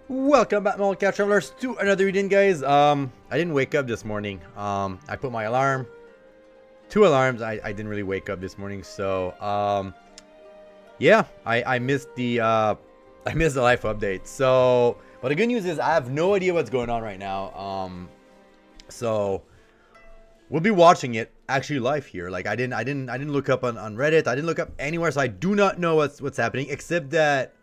Welcome back, Cat Travelers, to another reading, guys. I didn't wake up this morning. I put my alarm, 2 alarms. I didn't really wake up this morning, so yeah, I missed the life update. So, but the good news is I have no idea what's going on right now. So we'll be watching it actually live here. Like I didn't look up on Reddit. I didn't look up anywhere, so I do not know what's happening, except that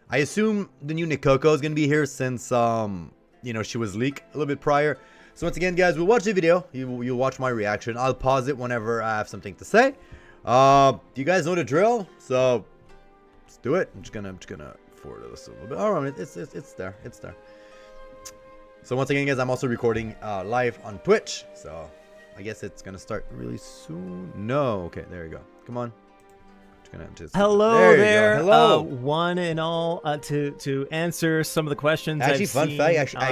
I assume the new Nikoko is going to be here since, she was leaked a little bit prior. So once again, guys, we'll watch the video. You'll watch my reaction. I'll pause it whenever I have something to say. You guys know the drill, so let's do it. I'm just gonna forward this a little bit. All right, it's there. It's there. So once again, guys, I'm also recording live on Twitch. So I guess it's going to start really soon. No. Okay, there you go. Come on. Hello there, Hello, one and all. To answer some of the questions. Actually, I've fun seen, fact. Actually,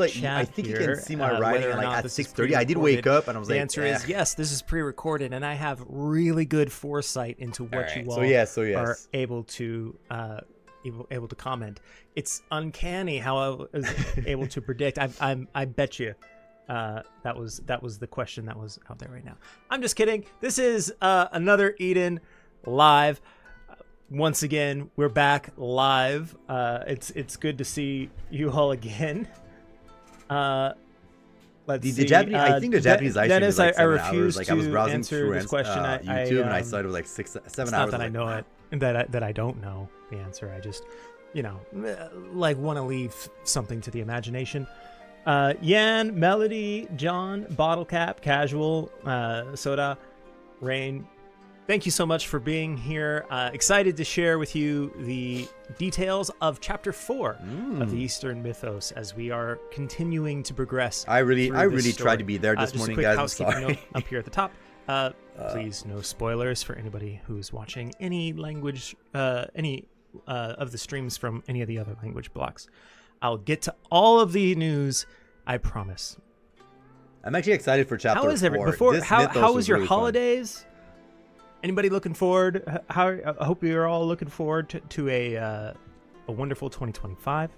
I think here, you can see my writing at 6:30. I did wake up and I was the like, answer is yes. This is pre-recorded, and I have really good foresight into what you all are able to comment. It's uncanny how I was able to predict. I bet you. That was the question that was out there right now. I'm just kidding. This is another Eden live. Once again, we're back live. It's good to see you all again. Let's see. Japanese, I think the Japanese live stream is like 7 hours. Like I was browsing answer through this question. YouTube and I saw it was like 6-7 hours. Not that I know it. That I don't know the answer. I just, want to leave something to the imagination. Yan, Melody, John, Bottle Cap, Casual, Soda, Rain. Thank you so much for being here. Excited to share with you the details of Chapter 4 of the Eastern Mythos as we are continuing to progress. I really tried to be there this morning, guys. I'm sorry. Note up here at the top. Please, no spoilers for anybody who's watching any language, any of the streams from any of the other language blocks. I'll get to all of the news, I promise. I'm actually excited for Chapter 4. How is everything? How was your really holidays? Fun. Anybody looking forward? I hope you're all looking forward to a wonderful 2025.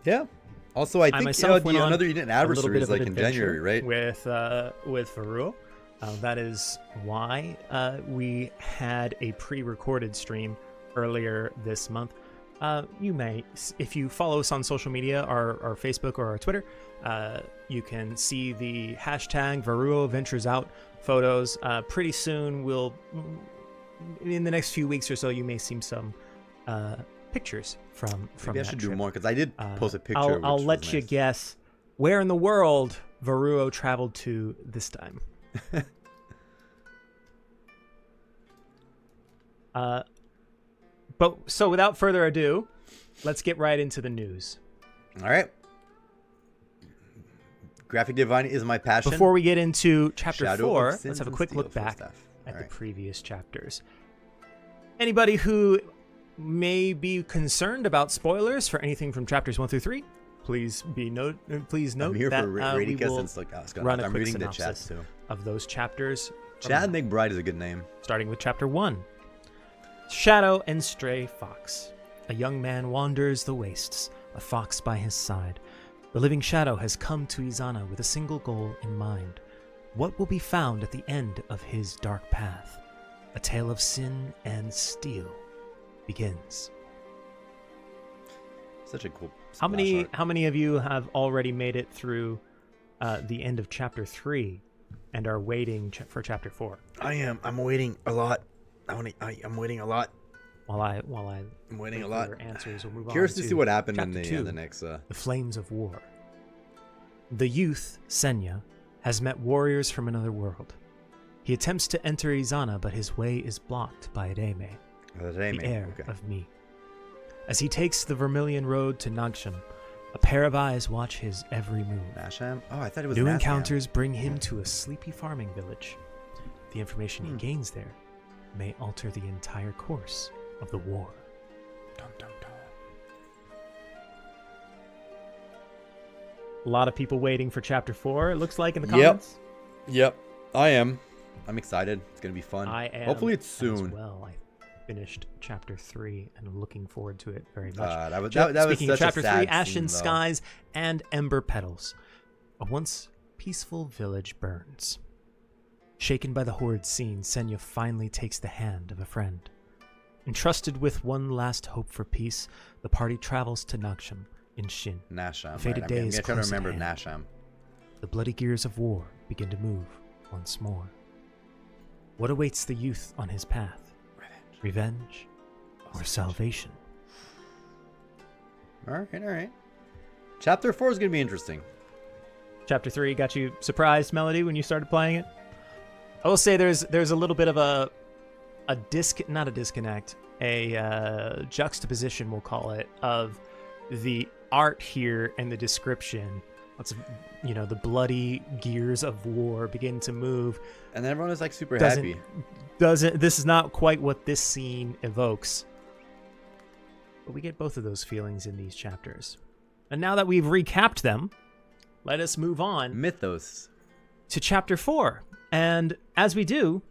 Yeah. Also, I think another Eden anniversary is like in January, right? With Varuo. That is why we had a pre-recorded stream earlier this month. You may, if you follow us on social media, our Facebook or our Twitter, you can see the hashtag Varuo Ventures Out photos. Pretty soon, in the next few weeks or so, you may see some pictures from Maybe I should do more because I did post a picture. I'll let you guess where in the world Varuo traveled to this time. So without further ado, let's get right into the news. All right. Graphic design is my passion. Before we get into Chapter 4, let's have a quick look back at the previous chapters. Anybody who may be concerned about spoilers for anything from Chapters 1 through 3, please note I'm here that for we will run a quick reading the synopsis chat too. of those chapters. Chad McBride is a good name. Starting with Chapter 1. Shadow and Stray Fox. A young man wanders the wastes, a fox by his side. The living shadow has come to Izana with a single goal in mind. What will be found at the end of his dark path? A tale of sin and steel begins. Such a cool How many of you have already made it through the end of Chapter 3 and are waiting for Chapter 4? I am. I'm waiting a lot. I'm waiting a lot. While I'm waiting a lot. For answers, we'll move Curious on to see what happened in the next. The Flames of War. The youth Senya has met warriors from another world. He attempts to enter Izana, but his way is blocked by Ademe, the heir of me. As he takes the Vermilion Road to Nagshan, a pair of eyes watch his every move. Nasham? Oh, I thought it was New Nasham. encounters bring him to a sleepy farming village. The information he gains there may alter the entire course of the war. Dun, dun, dun. A lot of people waiting for Chapter 4, it looks like, in the comments. Yep. I am. I'm excited. It's going to be fun. I am. Hopefully it's soon. As well. finished chapter 3 and looking forward to it very much. That was Speaking of such chapter a sad 3, Ashen scene, Skies and Ember Petals. A once peaceful village burns. Shaken by the horrid scene, Senya finally takes the hand of a friend. Entrusted with one last hope for peace, the party travels to Naksham in Shin. Nasham. The fated day is I'm trying to close at remember hand. Nasham. The bloody gears of war begin to move once more. What awaits the youth on his path? Revenge or salvation? All right. Chapter 4 is going to be interesting. Chapter 3 got you surprised, Melody, when you started playing it? I will say there's a little bit of a disconnect, a juxtaposition, we'll call it, of the art here and the description. Lots of, the bloody gears of war begin to move. And then everyone is like super happy. This is not quite what this scene evokes. But we get both of those feelings in these chapters. And now that we've recapped them, let us move on. Mythos. To chapter 4. And as we do,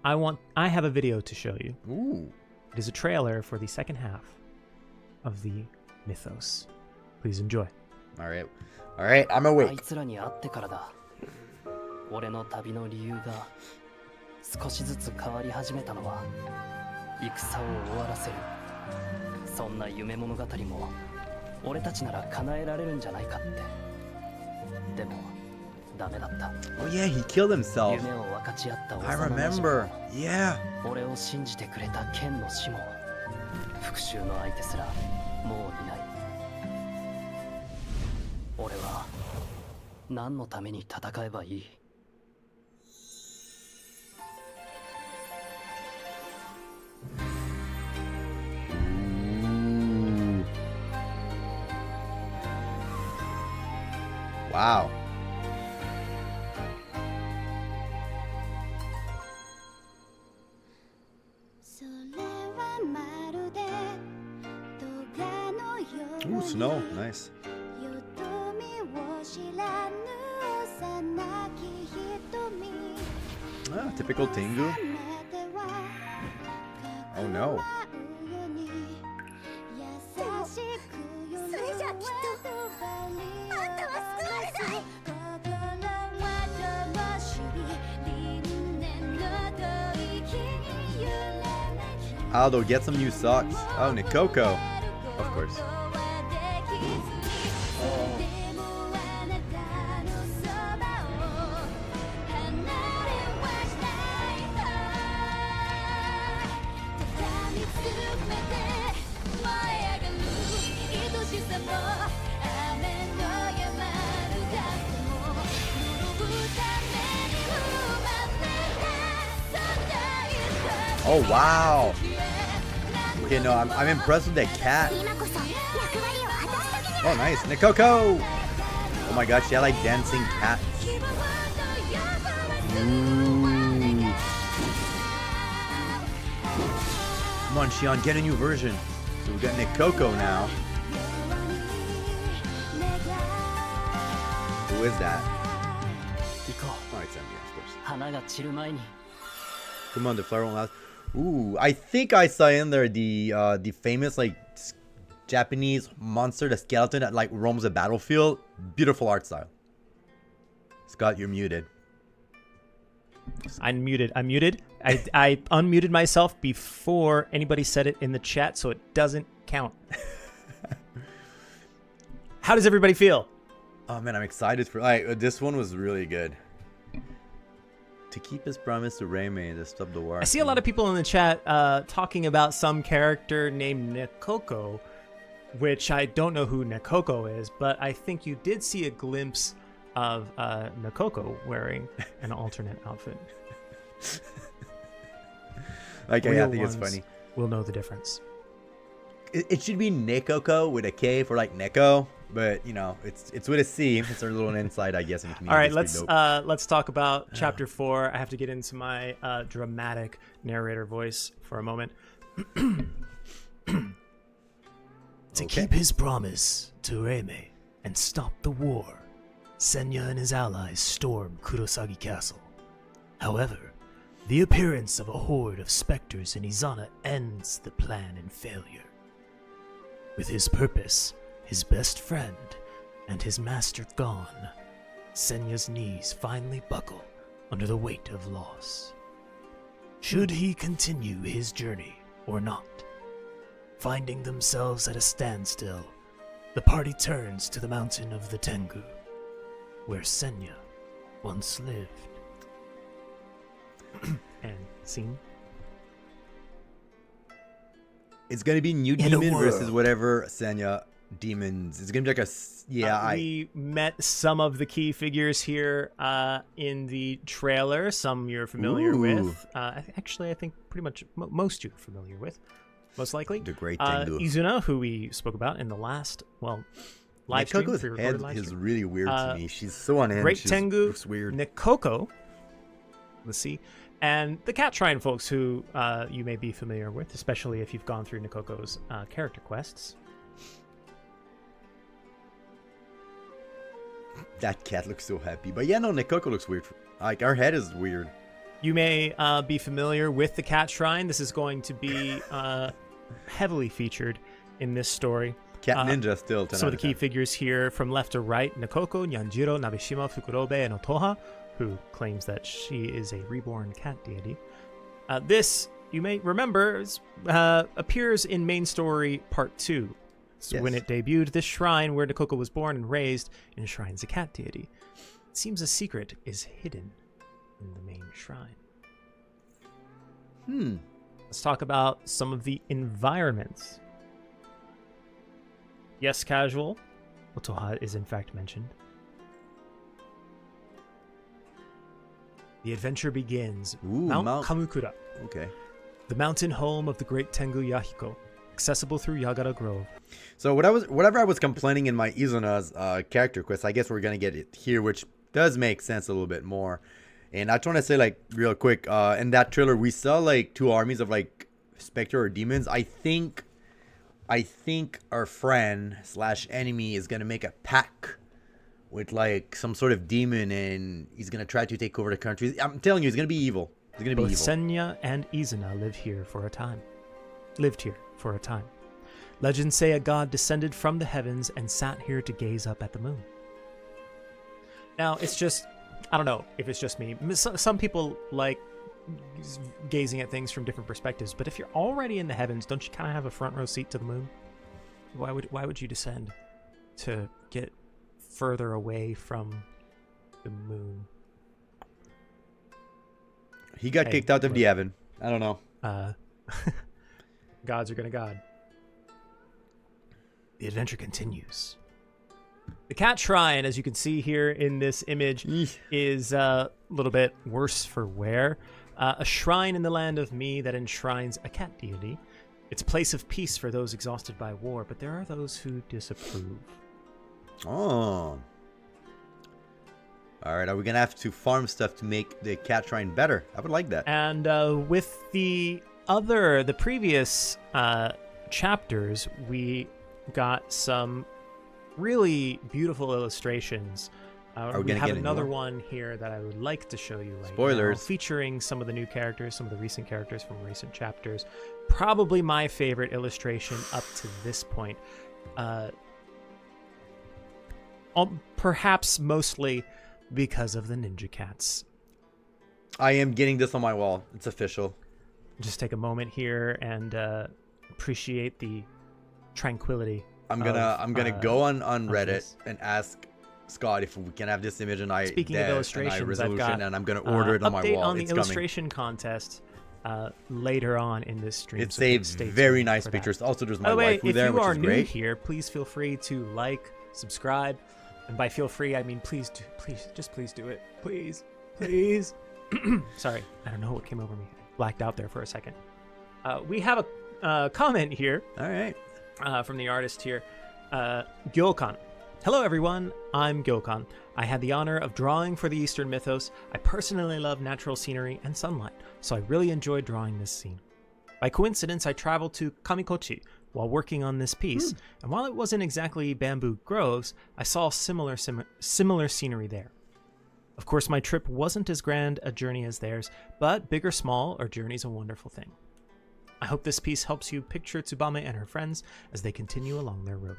I have a video to show you. Ooh. It is a trailer for the second half of the Mythos. Please enjoy. All right, I'm awake. あいつらに会ってからだ。俺の旅の理由が少しずつ変わり始めたのは戦を終わらせる。そんな夢物語も俺たちなら叶えられるんじゃないかって。でもダメだった。Oh yeah, he killed himself. 夢を分かち合った I 幼馴染 remember. Yeah. 俺を信じてくれた剣の死も復讐の相手すらもういない。俺は何のために戦えばいい？ Wow. Ooh, snow. Nice. Ah, typical Tengu. Oh no. Aldo, get some new socks. Oh, Nikoko. Of course. Oh wow! Okay, no, I'm impressed with that cat. Oh nice, Nikoko! Oh my gosh, she had like dancing cats. Ooh. Come on, Shion, get a new version. So we got Nikoko now. Who is that? Oh, it's Emmy, of course. 花が散る前に Come on, the flower won't last. Ooh, I think I saw in there the famous like Japanese monster, the skeleton that like roams the battlefield. Beautiful art style. Scott, you're muted. I'm muted. I unmuted myself before anybody said it in the chat, so it doesn't count. How does everybody feel? Oh man, I'm excited for this one was really good. To keep his promise to Reime to stop the war. I see a lot of people in the chat talking about some character named Nekoko, which I don't know who Nekoko is, but I think you did see a glimpse of Nekoko wearing an alternate outfit. I think it's funny. We'll know the difference. It should be Nekoko with a K for like Neko, but you know it's with a C. It's a little inside, I guess. In the community. All right, let's talk about chapter 4. I have to get into my dramatic narrator voice for a moment. To keep his promise to Reime and stop the war, Senya and his allies storm Kurosagi Castle. However, The appearance of a horde of specters in Izana ends the plan in failure. With his purpose, his best friend, and his master gone, Senya's knees finally buckle under the weight of loss. Should he continue his journey or not? Finding themselves at a standstill, the party turns to the mountain of the Tengu, where Senya once lived. And scene. It's gonna be new demon versus whatever Senya demons. It's gonna be like we met some of the key figures here in the trailer. Some you're familiar with. Actually, I think pretty much most you're familiar with. Most likely. The great Tengu. Izuna, who we spoke about in the last, live stream. Nekoko's head is really weird to me. She's so on end. Great Tengu, looks weird. Nikoko, let's see, and the Cat Shrine folks who you may be familiar with, especially if you've gone through Nikoko's character quests. That cat looks so happy. But yeah, no, Nikoko looks weird. Like, her head is weird. You may be familiar with the Cat Shrine. This is going to be heavily featured in this story. Cat Ninja still. Some of the key figures here from left to right: Nikoko, Nyanjiro, Nabeshima, Fukurobe, and Otoha, who claims that she is a reborn cat deity. This, you may remember, appears in main story part 2. So yes. When it debuted, this shrine where Nikoko was born and raised enshrines a cat deity. It seems a secret is hidden in the main shrine. Let's talk about some of the environments. Yes, casual. Otoha is in fact mentioned. The adventure begins. Mount Kamukura. Okay. The mountain home of the great Tengu Yahiko, accessible through Yagara Grove. So whatever I was complaining in my Izuna's character quest, I guess we're gonna get it here, which does make sense a little bit more. And I just want to say, like, real quick, in that trailer we saw like 2 armies of like specter or demons. I think our friend / enemy is gonna make a pact with like some sort of demon, and he's gonna try to take over the country. I'm telling you, he's gonna be evil. He's gonna be evil. Senya and Izuna lived here for a time. Legends say a god descended from the heavens and sat here to gaze up at the moon. Now, it's just, I don't know if it's just me. Some people like gazing at things from different perspectives, but if you're already in the heavens, don't you kind of have a front row seat to the moon? Why would you descend to get further away from the moon? He got kicked out of the heaven. I don't know. Gods are gonna god. The adventure continues. The Cat Shrine, as you can see here in this image, is a little bit worse for wear. A shrine in the land of Mi that enshrines a cat deity. It's a place of peace for those exhausted by war, but there are those who disapprove. Oh. Alright, are we going to have to farm stuff to make the Cat Shrine better? I would like that. And with the previous chapters, we got some really beautiful illustrations. We have another one here that I would like to show you right Spoilers. now, featuring some of the new characters, some of the recent characters from recent chapters. Probably my favorite illustration up to this point. Perhaps mostly because of the ninja cats. I am getting this on my wall. It's official. Just take a moment here and appreciate the tranquility. I'm gonna go on Reddit and ask Scott if we can have this image and Speaking of illustrations, I've got and I'm gonna order it on my wall. Update on the it's illustration contest later on in this stream. It saves very nice pictures. Also, there's my waifu there, which is great. If you are new here, please feel free to like, subscribe, and by feel free I mean please do it, please. Sorry, I don't know what came over me. I blacked out there for a second. We have a comment here. All right. From the artist here, Gyokan. Hello everyone, I'm Gyokan. I had the honor of drawing for the Eastern Mythos. I personally love natural scenery and sunlight, so I really enjoyed drawing this scene. By coincidence, I traveled to Kamikochi while working on this piece, and while it wasn't exactly bamboo groves, I saw similar scenery there. Of course, my trip wasn't as grand a journey as theirs, but big or small, our journey's a wonderful thing. I hope this piece helps you picture Tsubame and her friends as they continue along their road.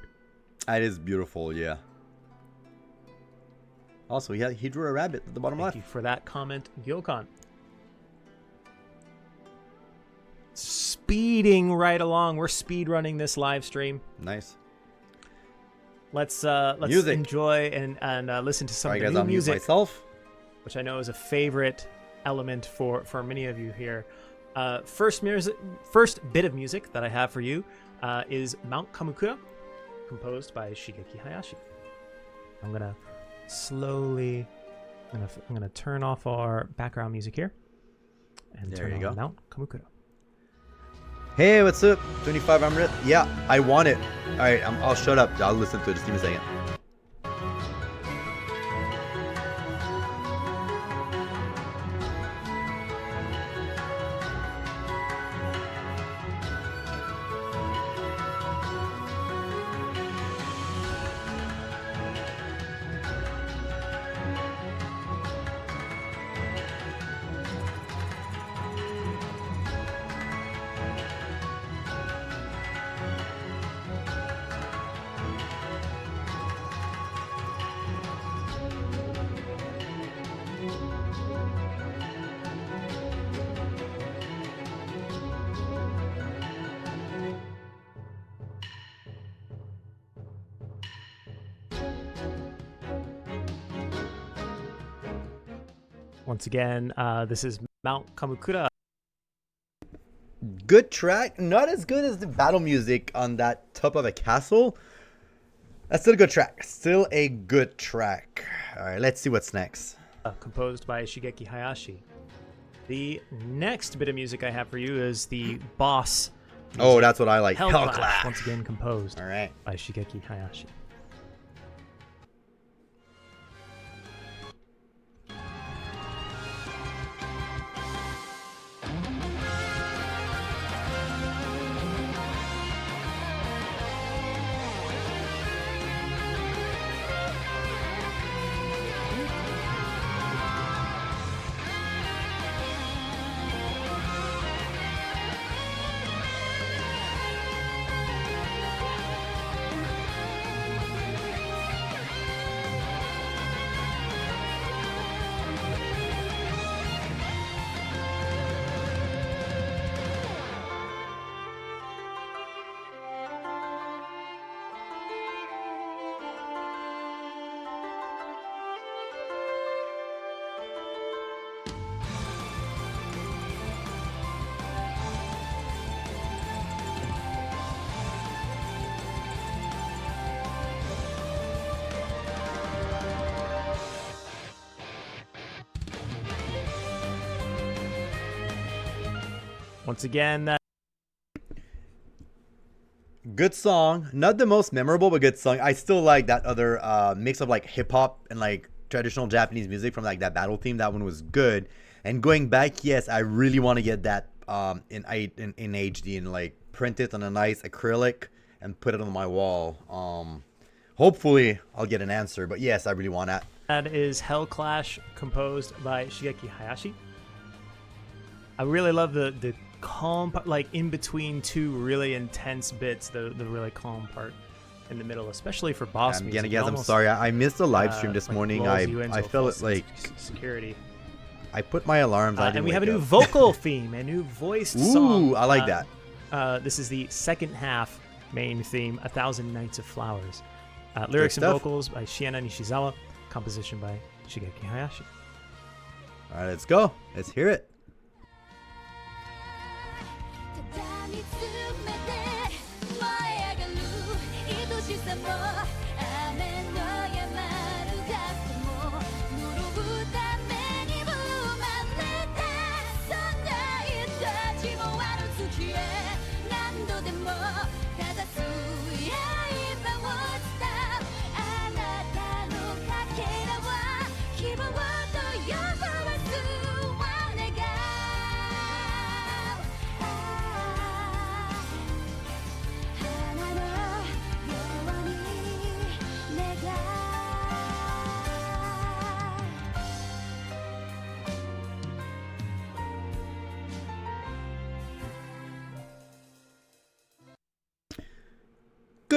That is beautiful, yeah. Also, yeah, he drew a rabbit at the bottom left. Thank you for that comment, Gilcon. Speeding right along. We're speed running this live stream. Nice. Let's enjoy and listen to some of the new music, myself, which I know is a favorite element for many of you here. First bit of music that I have for you is Mount Kamukura, composed by Shigeki Hayashi. I'm gonna slowly, I'm gonna turn off our background music here, and there turn on Mount Kamukura. Hey, what's up? 25 Amrit. Yeah, I want it. All right, I'll shut up. I'll listen to it. Just give me a second. Once again, this is Mount Kamukura. Good track. Not as good as the battle music on that top of a castle. That's still a good track. Still a good track. All right, let's see what's next. Composed by Shigeki Hayashi. The next bit of music I have for you is the boss. Oh, that's what I like. Hellclash. Once again, composed all right by Shigeki Hayashi. Once again, good song. Not the most memorable, but good song. I still like that other mix of like hip hop and like traditional Japanese music from like that battle theme. That one was good. And going back, yes, I really want to get that in HD and like print it on a nice acrylic and put it on my wall. Hopefully I'll get an answer, but yes, I really want that. That is Hellclash, composed by Shigeki Hayashi. I really love the calm part, like in between two really intense bits, the really calm part in the middle, especially for boss music. I'm sorry, I missed the live stream this morning. I felt like security. I put my alarms. And we have a new vocal theme, a new voiced song. Ooh, I like that. This is the second half main theme, 1,000 Nights of Flowers. Lyrics and vocals by Shiena Nishizawa, composition by Shigeki Hayashi. All right, let's go. Let's hear it.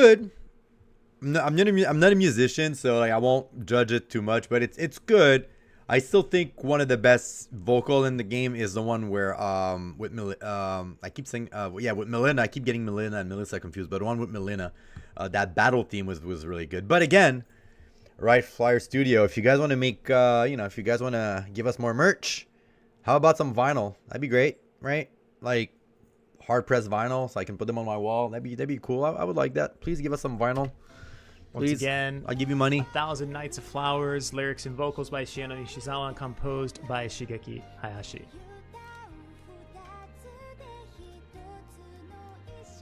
good. I'm not a musician, so like I won't judge it too much, but it's good. I still think one of the best vocal in the game is the one where with I keep saying with Melina. I keep getting Melina and Melissa confused, but the one with Melina, that battle theme was really good. But again, right, Flyer Studio, if you guys want to make if you guys want to give us more merch, how about some vinyl? That'd be great, right? Like hard pressed vinyl, so I can put them on my wall. That'd be cool. I would like that. Please give us some vinyl. Once again, I'll give you money. 1,000 Nights of Flowers, lyrics and vocals by Shiano Nishizawa, composed by Shigeki Hayashi.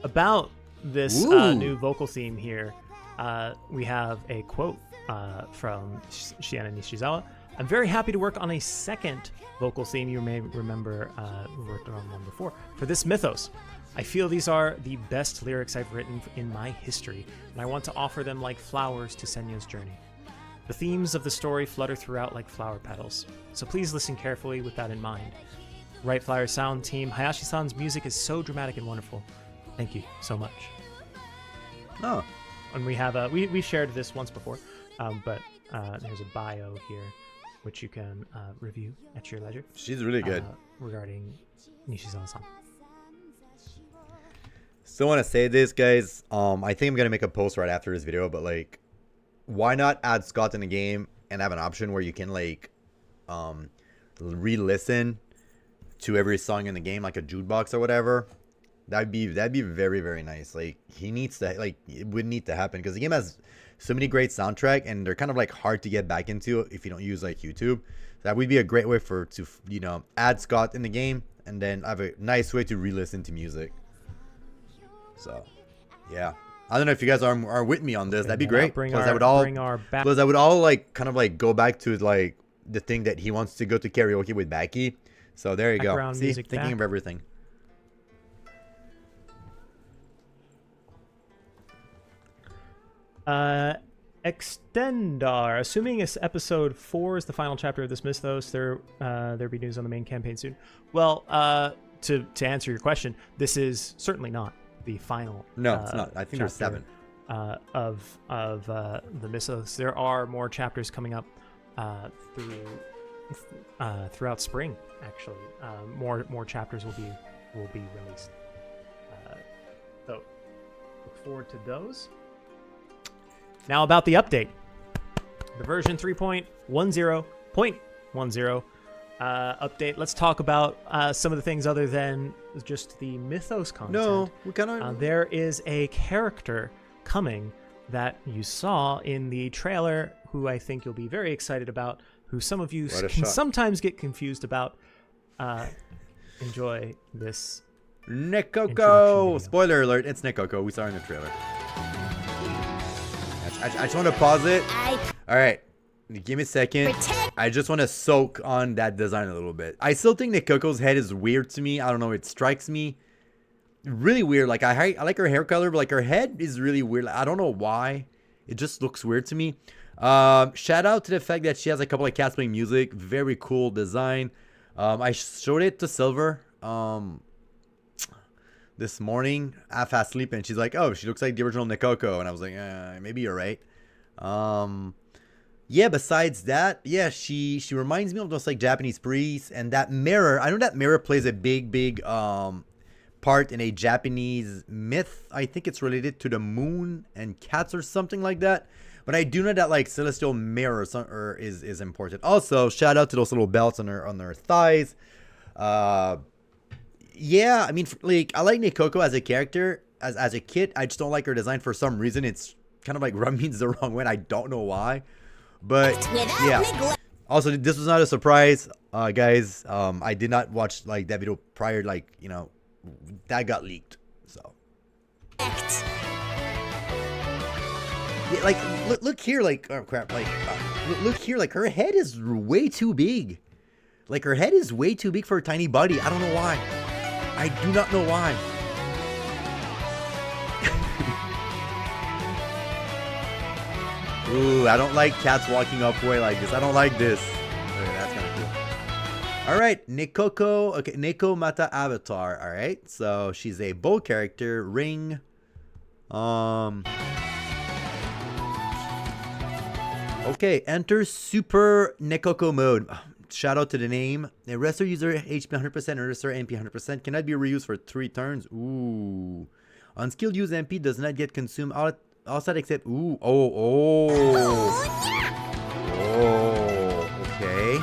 About this new vocal theme here, we have a quote from Shiano Nishizawa. I'm very happy to work on a second vocal theme. You may remember we worked on one before for this Mythos. I feel these are the best lyrics I've written in my history, and I want to offer them like flowers to Senya's journey. The themes of the story flutter throughout like flower petals, so please listen carefully with that in mind. Right Flyer Sound Team, Hayashi-san's music is so dramatic and wonderful. Thank you so much. Oh. And we have we shared this once before, but there's a bio here, which you can review at your leisure. She's really good. Regarding Nishizawa-san. Still want to say this, guys. I think I'm gonna make a post right after this video, but like, why not add Scott in the game and have an option where you can like re-listen to every song in the game, like a jukebox or whatever? That'd be very, very nice. Like, it would need to happen because the game has so many great soundtrack, and they're kind of like hard to get back into if you don't use like YouTube. That would be a great way to add Scott in the game and then have a nice way to re-listen to music. So, yeah, I don't know if you guys are with me on this. That'd be great. Plus, I would all like kind of like go back to like the thing that he wants to go to karaoke with Baki. So there you go. See, thinking of everything. Extendar, assuming episode 4 is the final chapter of this Mythos, there'll be news on the main campaign soon. Well, to answer your question, this is certainly not the final. No, it's not. I think there's 7 of the Mythos. There are more chapters coming up throughout spring. Actually, more chapters will be released. So look forward to those. Now about the update, the version 3.10.10 update. Let's talk about some of the things other than just the Mythos content. No, we kind of. There is a character coming that you saw in the trailer, who I think you'll be very excited about. Who some of you can sometimes get confused about. Enjoy this. Nekoko. Spoiler alert! It's Nekoko. We saw her in the trailer. I just want to pause it. All right, give me a second. I just want to soak on that design a little bit. I still think Nekoko's head is weird to me. I don't know. It strikes me really weird. Like I like her hair color, but like her head is really weird. I don't know why. It just looks weird to me. Shout out to the fact that she has a couple of cats playing music. Very cool design. I showed it to Silver this morning, half asleep, and she's like, "Oh, she looks like the original Nekoko," and I was like, "Maybe you're right." Yeah. Besides that, yeah, she reminds me of those like Japanese priests, and that mirror. I know that mirror plays a big part in a Japanese myth. I think it's related to the moon and cats or something like that. But I do know that like celestial mirror is important. Also, shout out to those little belts on her thighs. Yeah, I mean, like, I like Nekoko as a character. As a kid, I just don't like her design for some reason. It's kind of like rub means the wrong way. I don't know why. But, yeah. Also, this was not a surprise, guys. I did not watch, like, that video prior, like, that got leaked. So. Yeah, like, look here, like, oh, crap. Like, look here, like, her head is way too big. Like, her head is way too big for her tiny body. I don't know why. I do not know why. Ooh, I don't like cats walking up way like this. I don't like this. Okay, that's kind of cool. All right, Nekoko. Okay, Neko Mata Avatar. All right, so she's a bow character. Ring Okay, enter Super Nekoko mode. Shout out to the name. A restore user HP 100% and restore MP 100%. Cannot be reused for 3 turns. Ooh. Unskilled use MP does not get consumed outside except. Ooh. Okay.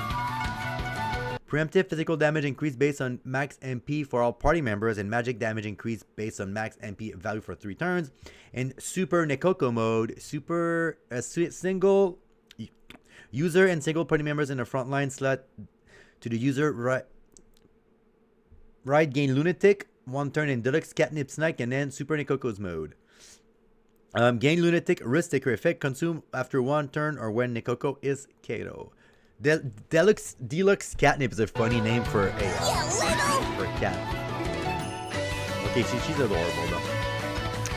Preemptive physical damage increase based on max MP for all party members, and magic damage increase based on max MP value for 3 turns. In Super Nekoko mode, single user and single party members in the front line slot to the user right gain Lunatic 1 turn in Deluxe Catnip Snack, and then Super Nekoko's mode. Gain Lunatic risk taker effect consume after 1 turn or when Nekoko is KO. Deluxe Catnip is a funny name for a cat. Okay, she's adorable though.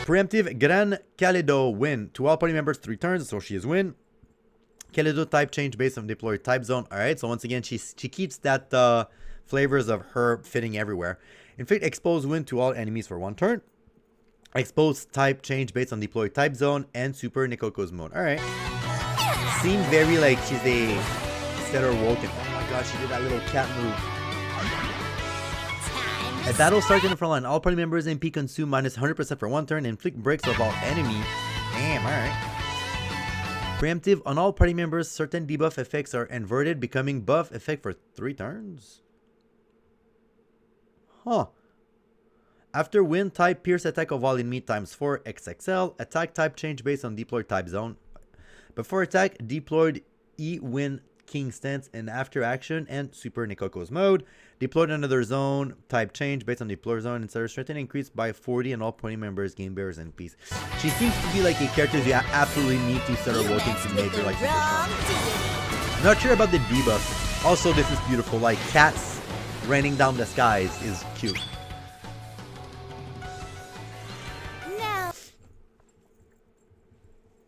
Preemptive Gran Kaledo win to all party members 3 turns, so she is win. Kaledo type change based on deployed type zone. Alright, so once again she keeps that flavors of her fitting everywhere. Inflict expose win to all enemies for 1 turn. Expose type change based on deployed type zone and Super Nekoko's mode. Alright. Seems very like she's a Setter Woken. Oh my god, she did that little cat move. A battle starts in the front line. All party members MP consume minus 100% for 1 turn. Inflict breaks of all enemy. Damn, alright. Preemptive on all party members. Certain debuff effects are inverted, becoming buff effect for 3 turns. Huh. After win type, pierce attack of all enemy times 4 XXL. Attack type change based on deployed type zone. Before attack, deployed E win King stance, and after action and Super Nekoko's mode. Deployed another zone type change based on deployed zone instead of strength increased by 40 and all party members gain bears and peace. She seems to be like a character you absolutely need to start working to make her like super strong. Not sure about the debuff. Also, this is beautiful. Like cats raining down the skies is cute.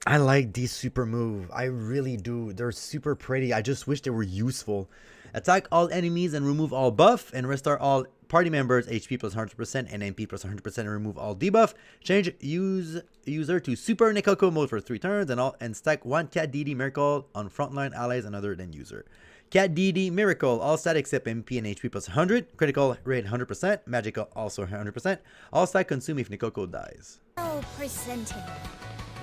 I like these super move. I really do. They're super pretty. I just wish they were useful. Attack all enemies and remove all buff, and restore all party members HP plus 100% and MP plus 100% and remove all debuff. Change user to Super Nekoko mode for 3 turns and stack 1 Cat DD Miracle on frontline allies and other than user. Cat DD Miracle, all stat except MP and HP plus 100. Critical rate 100%. Magical also 100%. All stat consume if Nekoko dies. Presenting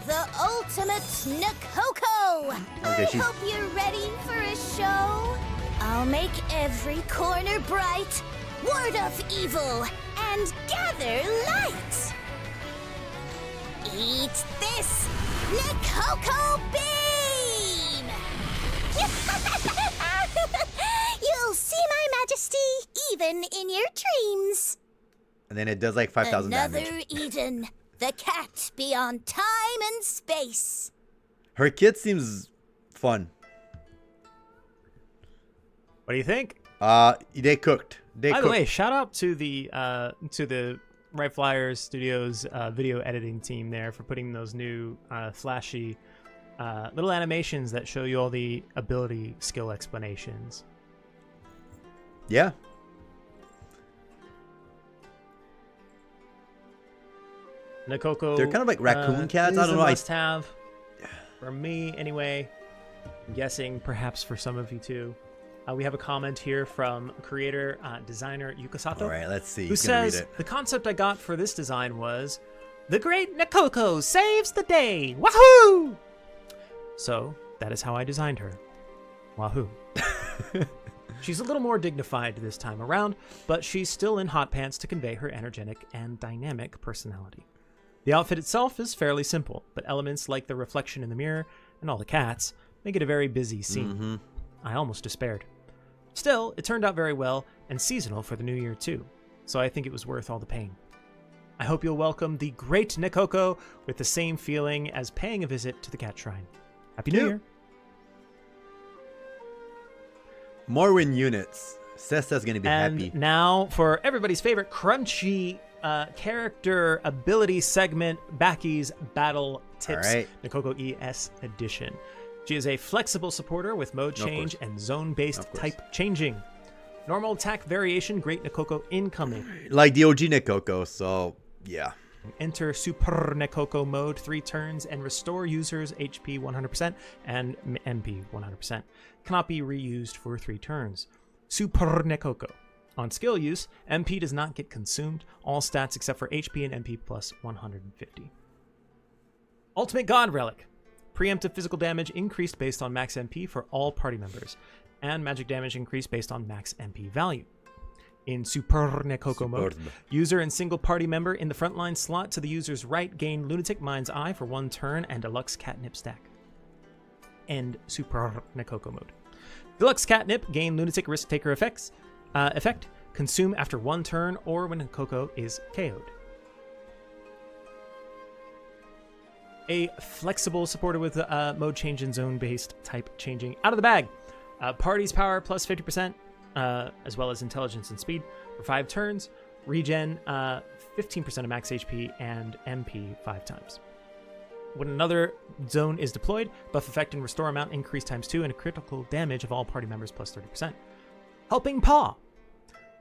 the ultimate Nekoko! Okay, I hope you're ready for a show. I'll make every corner bright, ward off evil, and gather light. Eat this Nekoko beam! You'll see my majesty even in your dreams. And then it does like 5,000 damage. Another Eden. The cat beyond time and space. Her kit seems fun. What do you think? They cooked. By the way, shout out to the Right Flyers Studios video editing team there for putting those new flashy little animations that show you all the ability skill explanations. Yeah. Nekoko. They're kind of like raccoon cats. I don't know. Must-have for me, anyway. I'm guessing perhaps for some of you too. We have a comment here from creator designer Yukasato. All right, let's see. Who says the concept I got for this design was the great Nekoko saves the day. Wahoo! So that is how I designed her. Wahoo! She's a little more dignified this time around, but she's still in hot pants to convey her energetic and dynamic personality. The outfit itself is fairly simple, but elements like the reflection in the mirror and all the cats make it a very busy scene. Mm-hmm. I almost despaired. Still, it turned out very well and seasonal for the new year too, so I think it was worth all the pain. I hope you'll welcome the great Nekoko with the same feeling as paying a visit to the cat shrine. Happy New Year! More win units. Sesta's gonna be happy. And now for everybody's favorite crunchy character ability segment, Baki's Battle Tips, right. Nekoko ES Edition. She is a flexible supporter with mode change and zone-based type changing. Normal attack variation, Great Nekoko incoming. Like the OG Nekoko, so yeah. Enter Super Nekoko mode 3 turns and restore users HP 100% and MP 100%. Cannot be reused for 3 turns. Super Nekoko. On skill use, MP does not get consumed. All stats except for HP and MP plus 150. Ultimate God Relic. Preemptive physical damage increased based on max MP for all party members, and magic damage increased based on max MP value. In Super Nekoko mode, user and single party member in the frontline slot to the user's right gain Lunatic Mind's Eye for 1 turn and Deluxe Catnip stack. End Super Nekoko mode. Deluxe Catnip gain Lunatic Risk Taker effect. Consume after 1 turn or when Nekoko is KO'd. A flexible supporter with mode change and zone-based type changing out of the bag. Party's power plus 50%, as well as intelligence and speed for 5 turns. Regen 15% of max HP and MP 5 times. When another zone is deployed, buff effect and restore amount increase times 2 and a critical damage of all party members plus 30%. Helping Paw.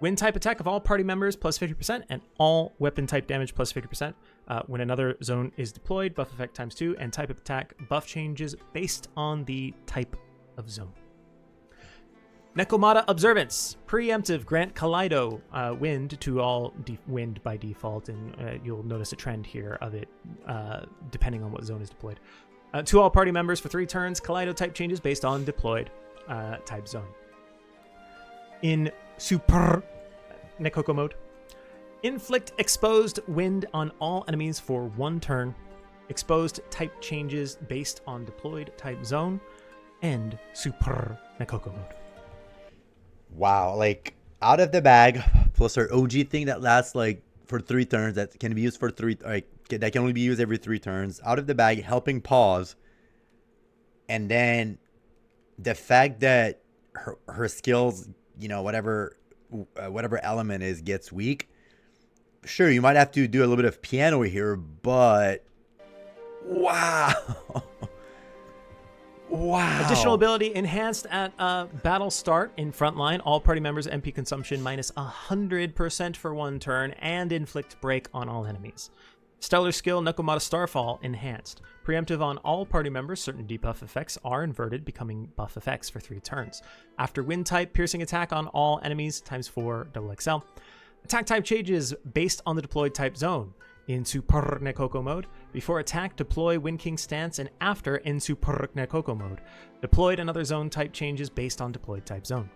Wind type attack of all party members plus 50% and all weapon type damage plus 50%. When another zone is deployed, buff effect times 2 and type of attack buff changes based on the type of zone. Nekomata Observance. Preemptive grant Kaleido wind to all wind by default, and you'll notice a trend here of it depending on what zone is deployed. To all party members for 3 turns, Kaleido type changes based on deployed type zone. In Super Nekoko mode, inflict exposed wind on all enemies for 1 turn. Exposed type changes based on deployed type zone. End Super Nekoko mode. Wow, like out of the bag, plus our OG thing that lasts like for 3 turns, that can be used for 3, like that can only be used every 3 turns. Out of the bag, helping pause, and then the fact that her skills, you know, whatever element is gets weak. Sure, you might have to do a little bit of piano here, but wow. Wow. Additional ability enhanced at battle start in frontline. All party members MP consumption minus 100% for 1 turn and inflict break on all enemies. Stellar skill Nekomata Starfall enhanced. Preemptive on all party members. Certain debuff effects are inverted, becoming buff effects for 3 turns. After wind type, piercing attack on all enemies times 4 XXL. Attack type changes based on the deployed type zone. In Super Nekoko mode, before attack, deploy Wind King stance, and after in Super Nekoko mode, deployed another zone type changes based on deployed type zone.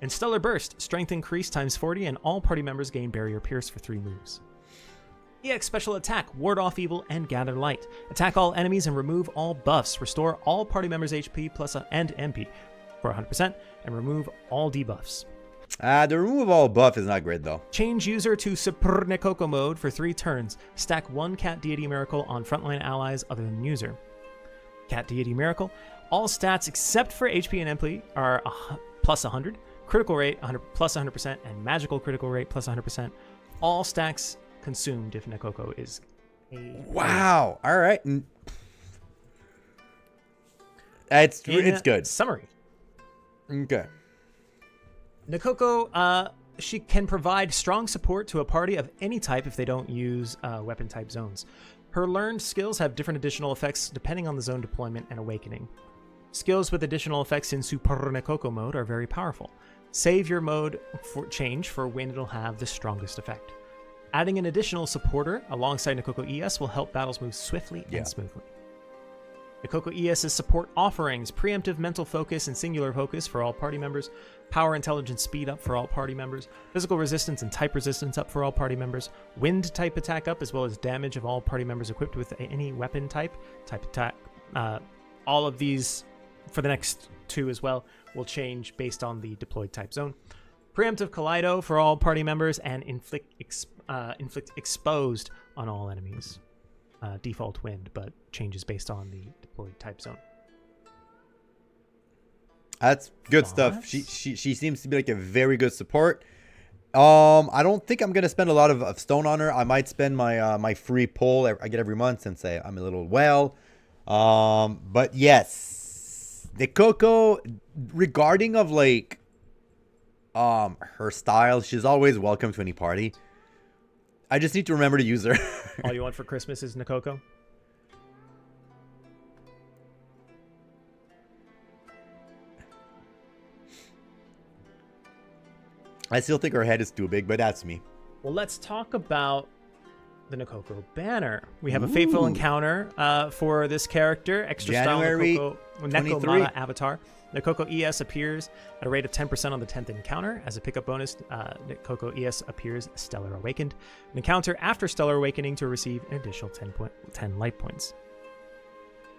In Stellar Burst, strength increase times 40, and all party members gain Barrier Pierce for 3 moves. EX Special Attack, Ward Off Evil and Gather Light. Attack all enemies and remove all buffs. Restore all party members' HP plus and MP for 100%, and remove all debuffs. The remove of all buff is not great though. Change user to Super Nekoko mode for 3 turns. Stack 1 Cat Deity Miracle on frontline allies other than user. Cat Deity Miracle. All stats except for HP and MP are plus 100. Critical rate 100 plus 100%, and magical critical rate plus 100%. All stacks consumed if Nekoko is a... Wow. All right. It's good. Summary. Okay. Nekoko, she can provide strong support to a party of any type if they don't use weapon type zones. Her learned skills have different additional effects depending on the zone deployment and awakening. Skills with additional effects in Super Nekoko mode are very powerful. Save your mode for change for when it'll have the strongest effect. Adding an additional supporter alongside Nekoko ES will help battles move swiftly and smoothly. Nekoko ES's support offerings: preemptive mental focus and singular focus for all party members, power, intelligence, speed up for all party members, physical resistance and type resistance up for all party members, wind type attack up, as well as damage of all party members equipped with any weapon type attack. All of these for the next 2 as well will change based on the deployed type zone. Preemptive Kaleido for all party members, and inflict exposed on all enemies. Default wind, but changes based on the deployed type zone. That's good stuff. She seems to be like a very good support. I don't think I'm gonna spend a lot of stone on her. I might spend my my free pull I get every month since I'm a little well. But yes, Nekoko, regarding of like her style, she's always welcome to any party. I just need to remember to use her. All you want for Christmas is Nakoko? I still think her head is too big, but that's me. Well, let's talk about the Nakoko banner. We have a fateful encounter for this character. Extra January style Nekomata avatar. Nakoko ES appears at a rate of 10% on the 10th encounter. As a pickup bonus, Nakoko ES appears Stellar Awakened. An encounter after Stellar Awakening to receive an additional 10 light points.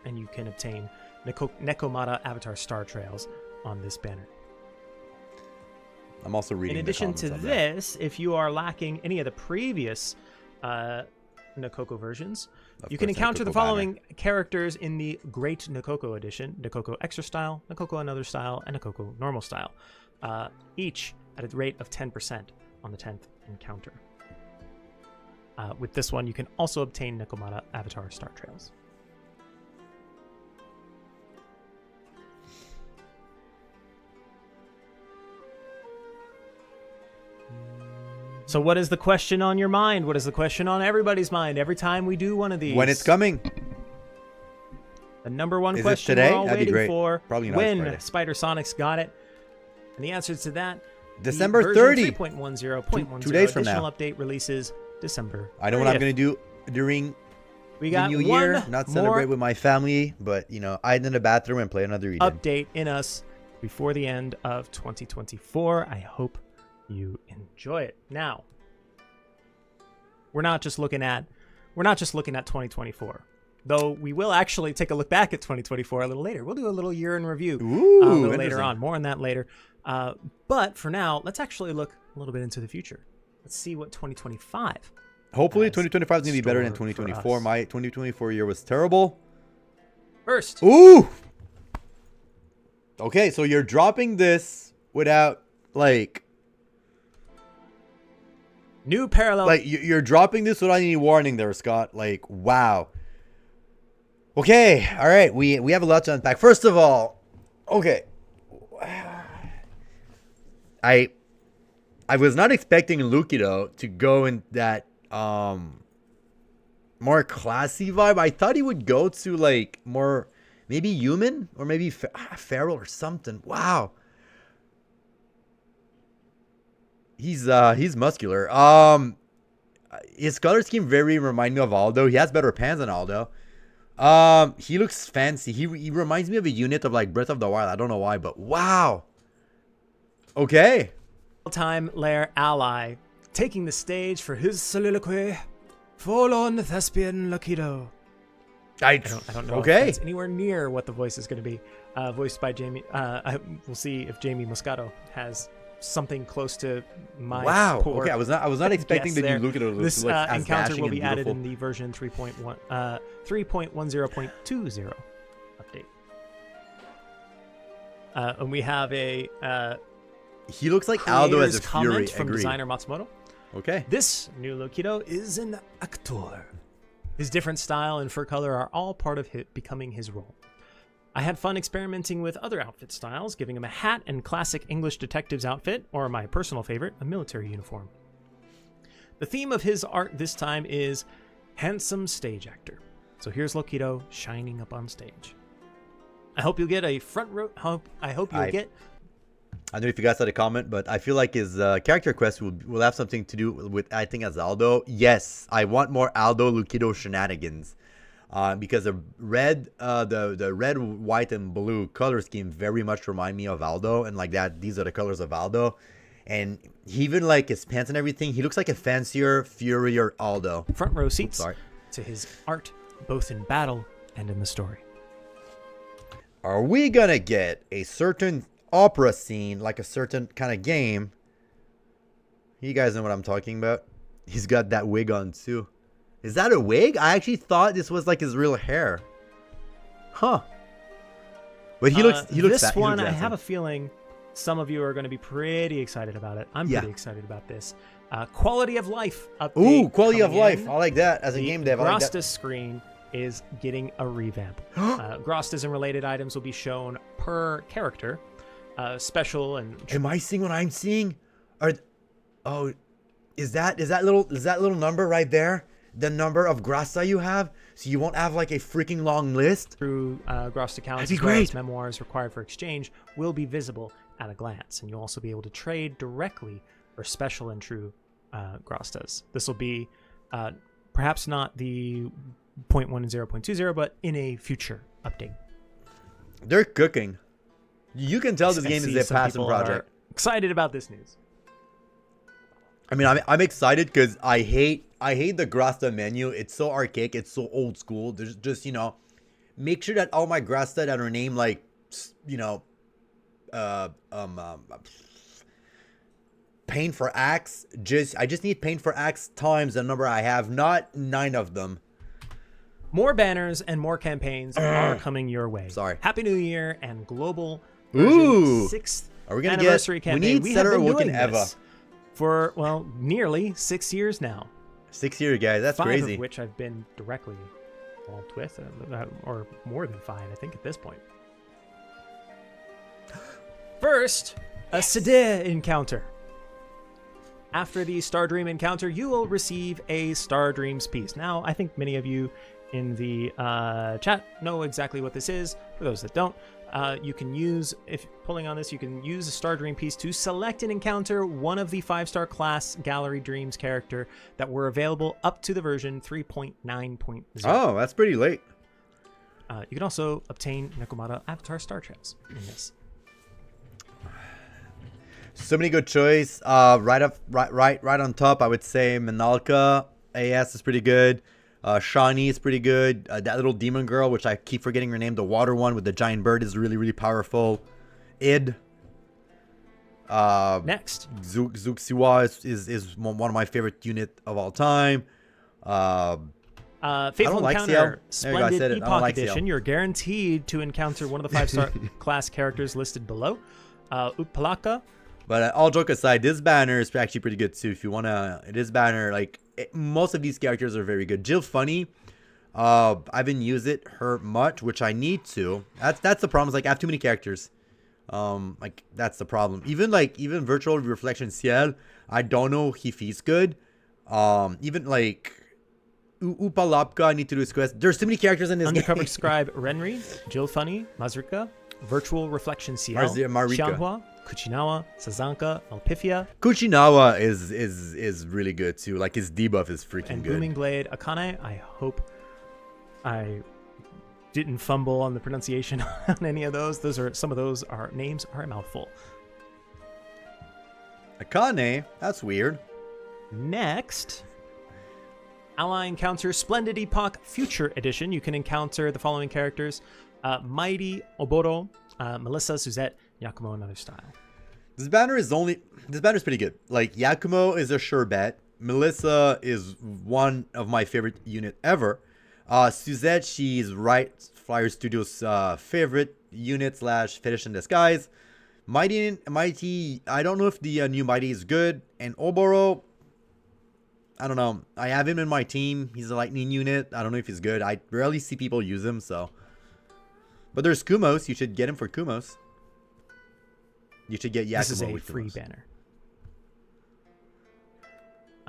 And you can obtain Nekomata avatar star trails on this banner. I'm also reading. In addition to this, if you are lacking any of the previous Nakoko versions, you can encounter the following characters in the Great Nakoko Edition: Nakoko Extra Style, Nakoko Another Style, and Nakoko Normal Style, each at a rate of 10% on the 10th encounter. With this one, you can also obtain Nekomata Avatar Star Trails. So what is the question on your mind? What is the question on everybody's mind every time we do one of these? When it's coming. The number one question we're all waiting for. Probably not when Friday. Spider Sonics got it. And the answer to that, December 30. 3.10.10 2 days from additional now. Update releases December 30th. I know what I'm going to do during the new year. Not celebrate with my family, but, hide in the bathroom and play another Eden. Update in us before the end of 2024. I hope you enjoy it. Now, we're not just looking at 2024, though we will actually take a look back at 2024 a little later. We'll do a little year in review a little later on. More on that later. But for now, let's actually look a little bit into the future. Let's see what 2025. Hopefully, 2025 is going to be better than 2024. My 2024 year was terrible. First. Ooh. Okay, so you're dropping this without new parallel. You're dropping this without any warning there, Scott. Wow. Okay, all right. We have a lot to unpack. First of all, okay. I was not expecting Lukido to go in that more classy vibe. I thought he would go to more maybe human or maybe feral or something. Wow. He's muscular. His color scheme very remind me of Aldo. He has better pants than Aldo. He looks fancy. He reminds me of a unit of Breath of the Wild. I don't know why, but wow. Okay. Time lair ally taking the stage for his soliloquy. Forlorn thespian Lukido. I don't know if that's anywhere near what the voice is going to be. Voiced by Jamie. We'll see if Jamie Moscato has something close to my poor okay, I was not expecting that you look at it. This encounter will be added in the version 3.10.20 update. And we have a he looks like Aldo as a Fury. From designer Matsumoto. Okay. This new Lukido is an actor. His different style and fur color are all part of becoming his role. I had fun experimenting with other outfit styles, giving him a hat and classic English detective's outfit, or my personal favorite, a military uniform. The theme of his art this time is handsome stage actor. So here's Lukido shining up on stage. I hope you'll get a front row. I hope you'll get. I don't know if you guys had a comment, but I feel like his character quest will have something to do with acting as Aldo. Yes, I want more Aldo Lukido shenanigans. Because the red, white, and blue color scheme very much remind me of Aldo, and that these are the colors of Aldo, and even his pants and everything, he looks like a fancier, furier Aldo. Front row seats to his art, both in battle and in the story. Are we gonna get a certain opera scene, like a certain kind of game? You guys know what I'm talking about. He's got that wig on too. Is that a wig? I actually thought this was his real hair. Huh. But he looks this one, I have a feeling some of you are going to be pretty excited about it. I'm pretty excited about this. Quality of life update. Ooh, quality of life. I like that. As a game dev, I like that. Grostas screen is getting a revamp. Grostas and related items will be shown per character. Special and... Am I seeing what I'm seeing? is that little number right there the number of Grasta you have? So you won't have like a freaking long list. Through Grasta accounts, as well as memoirs required for exchange will be visible at a glance, and you'll also be able to trade directly for special and true Grastas. This will be perhaps not the 0.1 and 0.20, but in a future update. They're cooking. You can tell this game is a passion project. Excited about this news. I mean, I'm excited because I hate the Grasta menu. It's so archaic. It's so old school. There's just, you know, make sure that all my Grasta that are named like, you know, Pain for Axe. I just need Pain for Axe times the number I have, not 9 of them. More banners and more campaigns are coming your way. Sorry. Happy New Year and global Ooh. 6th Are we gonna anniversary get? campaign. We need Setter Awoken Eva for nearly 6 years now. 6 years, guys. That's 5 crazy. of which I've been directly involved with, or more than 5, I think, at this point. First, a Sede encounter. After the Star Dream encounter, you will receive a Star Dreams piece. Now, I think many of you in the chat know exactly what this is. For those that don't, you can use, if pulling on this, you can use a Star Dream piece to select and encounter one of the 5-star class Gallery Dreams character that were available up to the version 3.9.0. Oh, that's pretty late. You can also obtain Nekomata Avatar Star Trails in this. So many good choice. Right on top, I would say Minalka AS is pretty good. Shawnee is pretty good. That little demon girl, which I keep forgetting her name, the water one with the giant bird, is really, really powerful. Id. Next. Zuxiwa is one of my favorite unit of all time. Faithful Encounter Splendid Epoch Edition. Ciel. You're guaranteed to encounter one of the 5-star class characters listed below. Utpalaka. But all joke aside, this banner is actually pretty good too. If you wanna, this banner, like most of these characters are very good. Jill Funny, I haven't used her much, which I need to. That's the problem. Is like I have too many characters. Like that's the problem. Even Virtual Reflection Ciel, I don't know if he's good. Even like Upalapka, I need to do his quest. There's too many characters in this Undercover game. Scribe Renri, Jill Funny, Mazrika, Virtual Reflection Ciel, Marika. Xianhua, Kuchinawa, Sazanka, Alpifia. Kuchinawa is really good too. Like his debuff is freaking and good. Booming Blade Akane. I hope I didn't fumble on the pronunciation on any of those. Some of those names are a mouthful. Akane, that's weird. Next, Ally Encounter Splendid Epoch Future Edition. You can encounter the following characters: Mighty, Oboro, Melissa, Suzette, Yakumo, Another Style. This banner is pretty good. Like Yakumo is a sure bet. Melissa is one of my favorite unit ever. Suzette, she's Right Flyer Studios' favorite unit / fetish in disguise. Mighty, I don't know if the new Mighty is good. And Oboro, I don't know. I have him in my team. He's a lightning unit. I don't know if he's good. I rarely see people use him, so. But there's Kumos. You should get him for Kumos. You should get Yakumo. This is a free banner.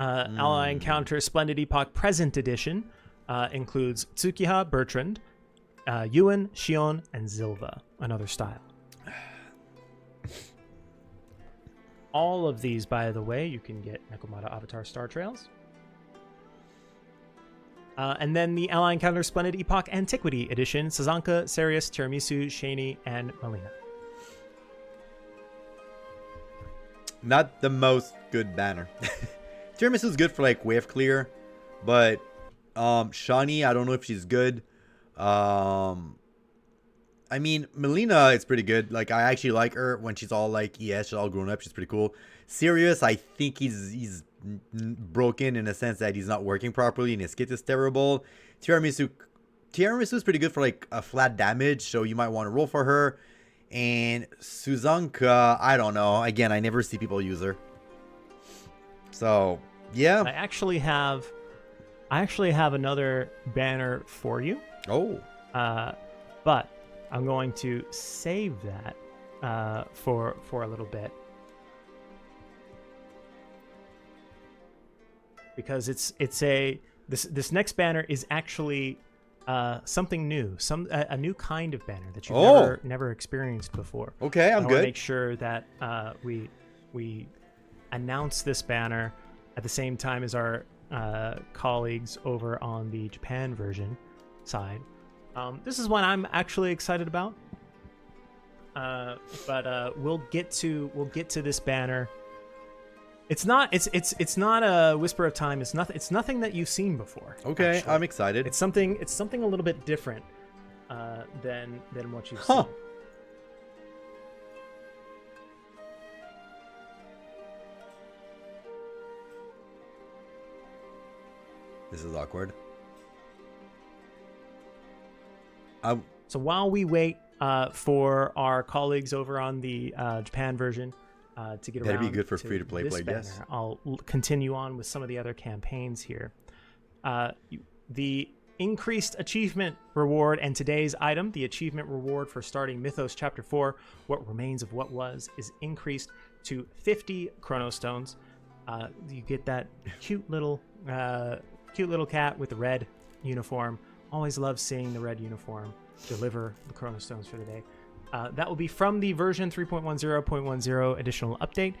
Ally Encounter Splendid Epoch Present Edition includes Tsukiha, Bertrand, Yuan, Shion, and Zilva, Another Style. All of these, by the way, you can get Nekomata Avatar Star Trails. And then the Ally Encounter Splendid Epoch Antiquity Edition, Sazanka, Sarius, Tiramisu, Shani, and Melina. Not the most good banner. Tiramisu is good for like wave clear, but Shani, I don't know if she's good. I mean, Melina is pretty good. Like I actually like her when she's all like she's all grown up. She's pretty cool. Sirius, I think he's broken in a sense that he's not working properly and his kit is terrible. Tiramisu is pretty good for like a flat damage, so you might want to roll for her. And Suzanka, I don't know. Again, I never see people use her. So, yeah. I actually have another banner for you. Oh. But I'm going to save that for a little bit. because this next banner is actually something new, a new kind of banner that you've never experienced before. Okay, I'm good. Make sure that we announce this banner at the same time as our colleagues over on the Japan version side. This is one I'm actually excited about. But we'll get to this banner. It's not a Whisper of Time. It's nothing that you've seen before. Okay, actually. I'm excited. It's something a little bit different than what you've seen. This is awkward. So while we wait for our colleagues over on the Japan version to get around, that'd be good for free to play. Yes, I'll continue on with some of the other campaigns here. The increased achievement reward and today's item, the achievement reward for starting Mythos Chapter 4, What Remains of What Was, is increased to 50 Chronostones. You get that cute little cat with the red uniform. Always love seeing the red uniform deliver the Chronostones for the day. That will be from the version 3.10.10 additional update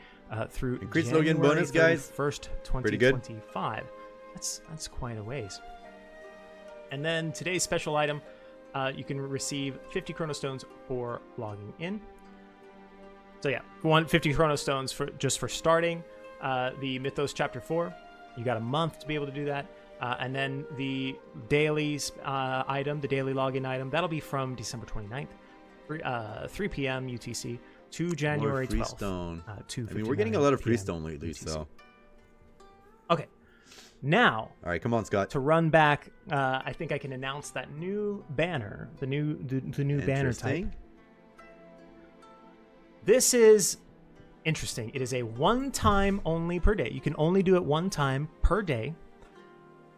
through increased January login bonus, guys. 1st, 2025. That's quite a ways. And then today's special item, you can receive 50 Chronostones for logging in. So yeah, 50 Chronostones for starting the Mythos Chapter 4. You got a month to be able to do that. And then the daily item, the daily login item, that'll be from December 29th, 3 p.m. UTC to January 12th. We're getting a lot of Freestone lately, UTC. So. Okay. Now, all right, come on, Scott. To run back, I think I can announce that new banner, the new banner type. This is interesting. It is a one-time only per day. You can only do it one time per day.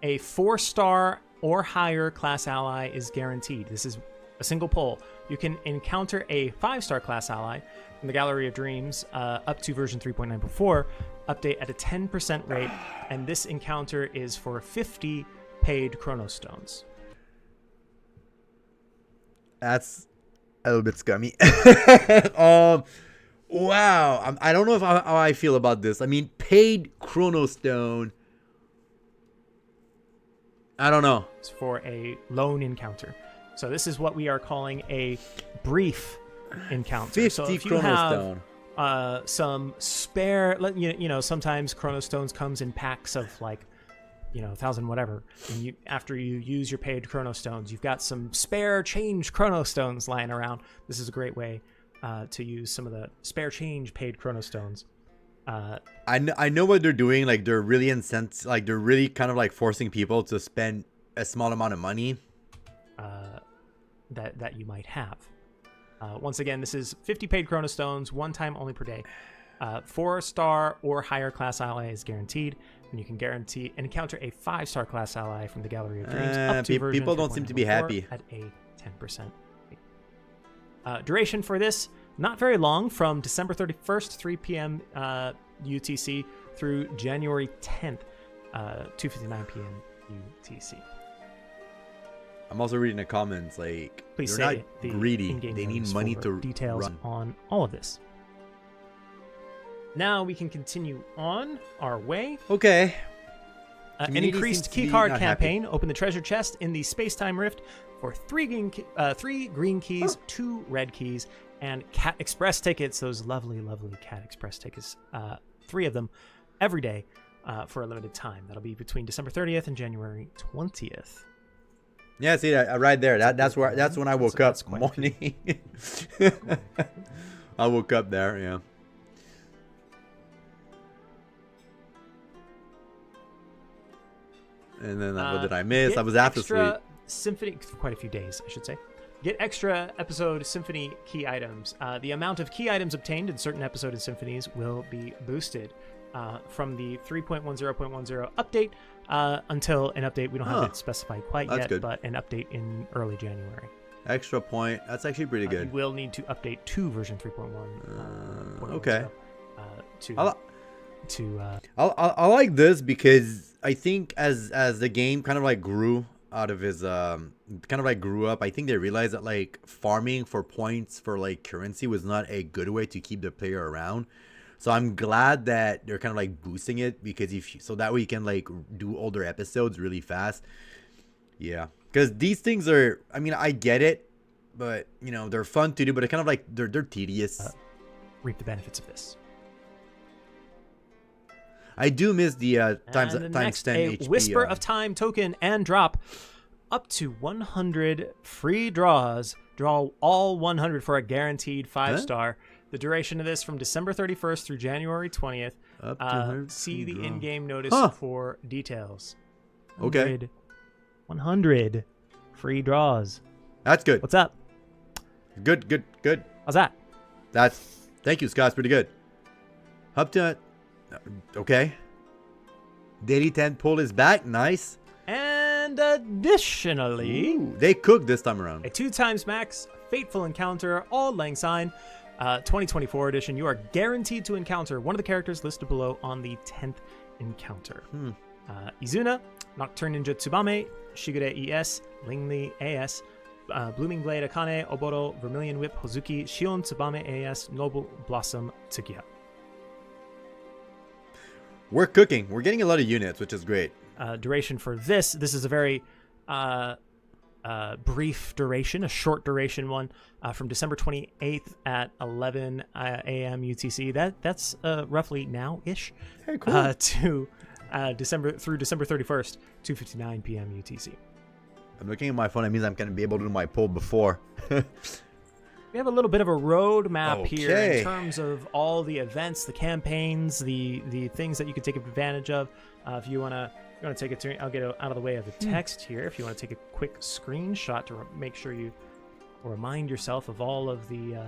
A 4-star or higher class ally is guaranteed. This is a single poll. You can encounter a 5-star class ally from the Gallery of Dreams up to version 3.9.4, update at a 10% rate, and this encounter is for 50 paid Chronostones. That's a little bit scummy. Wow. I don't know how I feel about this. I mean, paid Chronostone. I don't know. It's for a lone encounter. So this is what we are calling a brief encounter. 50 so if you Chronostone. Have some spare, sometimes Chronostones comes in packs of 1,000 whatever. And after you use your paid Chronostones, you've got some spare change Chronostones lying around. This is a great way to use some of the spare change paid Chronostones. I know what they're doing. Like they're really they're really kind of like forcing people to spend a small amount of money that you might have. Once again, this is 50 paid Chronostones, one time only per day. 4-star or higher class ally is guaranteed, and you can encounter a 5-star class ally from the Gallery of Dreams up to version people don't seem to be happy at a 10%. Duration for this, not very long, from December 31st, 3 p.m. UTC through January 10th, 2:59 p.m. UTC. I'm also reading the comments, like, please they're say not greedy. They need money to details run. On all of this. Now we can continue on our way. Okay. An increased keycard campaign. Open the treasure chest in the space-time rift for 3 green keys, 2 red keys, and Cat Express tickets. Those lovely, lovely Cat Express tickets. 3 of them every day for a limited time. That'll be between December 30th and January 20th. Yeah, see that right there. That's when I woke up morning. I woke up there. Yeah. And then what did I miss? I was after sleep. Symphony, quite a few days, I should say. Get extra episode Symphony key items. The amount of key items obtained in certain episode and symphonies will be boosted from the 3.10.10 update until an update. We don't have it specified quite yet, good. But an update in early January. Extra point. That's actually pretty good. You will need to update to version 3.1. Okay. I like this because I think as the game kind of like grew out of his kind of like grew up, I think they realized that like farming for points for like currency was not a good way to keep the player around. So I'm glad that they're kind of like boosting it, because so that way you can like do older episodes really fast. Yeah, because these things are, I mean, I get it, but you know, they're fun to do, but they're kind of like they're tedious. Reap the benefits of this. I do miss the times 10 HP. Whisper of Time token and drop up to 100 free draws. Draw all 100 for a guaranteed 5-star. The duration of this from December 31st through January 20th. See the in-game notice for details. 100 free draws. That's good. What's up? Good. How's that? Thank you, Scott. It's pretty good. Up to okay. Daily 10 pull is back. Nice. And additionally, they cooked this time around. A 2x max Fateful Encounter, All Lang Syne, 2024 edition. You are guaranteed to encounter one of the characters listed below on the 10th encounter. Izuna, Nocturne Ninja Tsubame, Shigure ES, Lingli AS, Blooming Blade Akane, Oboro, Vermilion Whip Hozuki, Shion Tsubame AS, Noble Blossom Tsukiya. We're cooking. We're getting a lot of units, which is great. Duration for this is a very brief duration, a short duration one, from December 28th at 11 a.m. UTC. That's roughly now-ish. Very cool. To December 31st, 2:59 p.m. UTC. I'm looking at my phone. That means I'm going to be able to do my pull before. We have a little bit of a roadmap here in terms of all the events, the campaigns, the things that you can take advantage of. If you want to take it to, I'll get out of the way of the text here. If you want to take a quick screenshot to make sure you remind yourself of all of the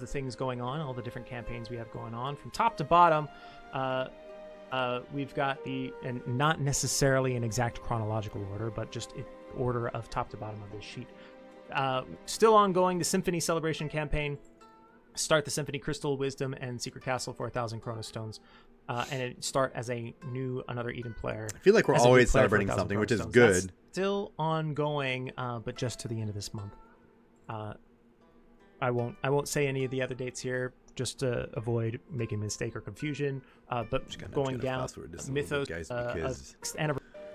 things going on, all the different campaigns we have going on from top to bottom. We've got and not necessarily in exact chronological order, but just in order of top to bottom of this sheet. Still ongoing, the Symphony Celebration campaign. Start the Symphony Crystal, Wisdom, and Secret Castle for 1,000 Chronostones. And it start as another Eden player. I feel like we're always celebrating something, which is good. That's still ongoing, but just to the end of this month. I won't say any of the other dates here, just to avoid making mistake or confusion. But going down, Mythos,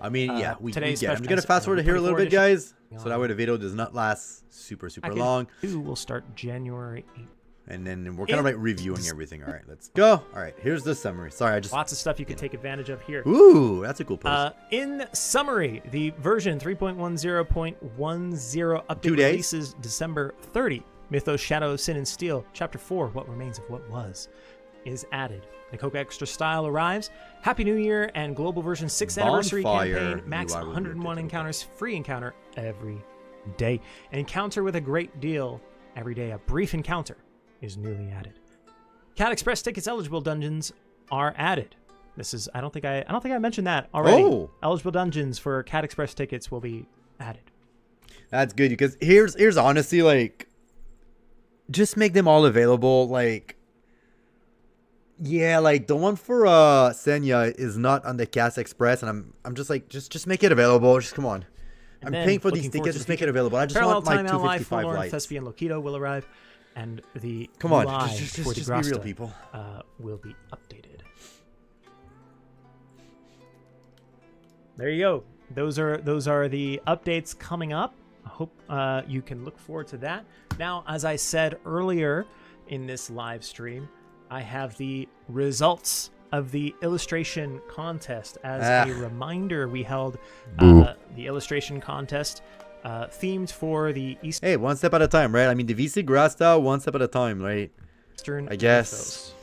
I mean, yeah, we get it. I'm just going to fast forward here a little bit, guys, so that way the video does not last super long. We'll start January 8th. And then we're kind of like reviewing everything. All right, let's go. All right, here's the summary. Sorry, lots of stuff you can take advantage of here. Ooh, that's a cool post. In summary, the version 3.10.10 update releases December 30. Mythos, Shadow of Sin and Steel, Chapter 4, What Remains of What Was, is added. Nikoka Extra Style arrives. Happy New Year and Global Version 6th Anniversary campaign. Max 101 encounters, free encounter every day. An encounter with a great deal every day. A brief encounter is newly added. Cat Express tickets eligible dungeons are added. This is I don't think I mentioned that already. Eligible dungeons for Cat Express tickets will be added. That's good, because here's honestly, like, just make them all available. Like, yeah, like the one for Senya is not on the Cat Express, and I'm just like, just make it available. Just come on. I'm paying for these tickets. Just make it available. I just want my 255 lights. Thespian Loquito will arrive. And the come on, UI just for the be real, people. Will be updated. There you go. Those are the updates coming up. I hope you can look forward to that. Now, as I said earlier in this live stream, I have the results of the illustration contest. As a reminder, we held the illustration contest themed for the Eastern. Hey, one step at a time, right? I mean, the VC Grasta, one step at a time, right? Eastern, I guess. Mythos.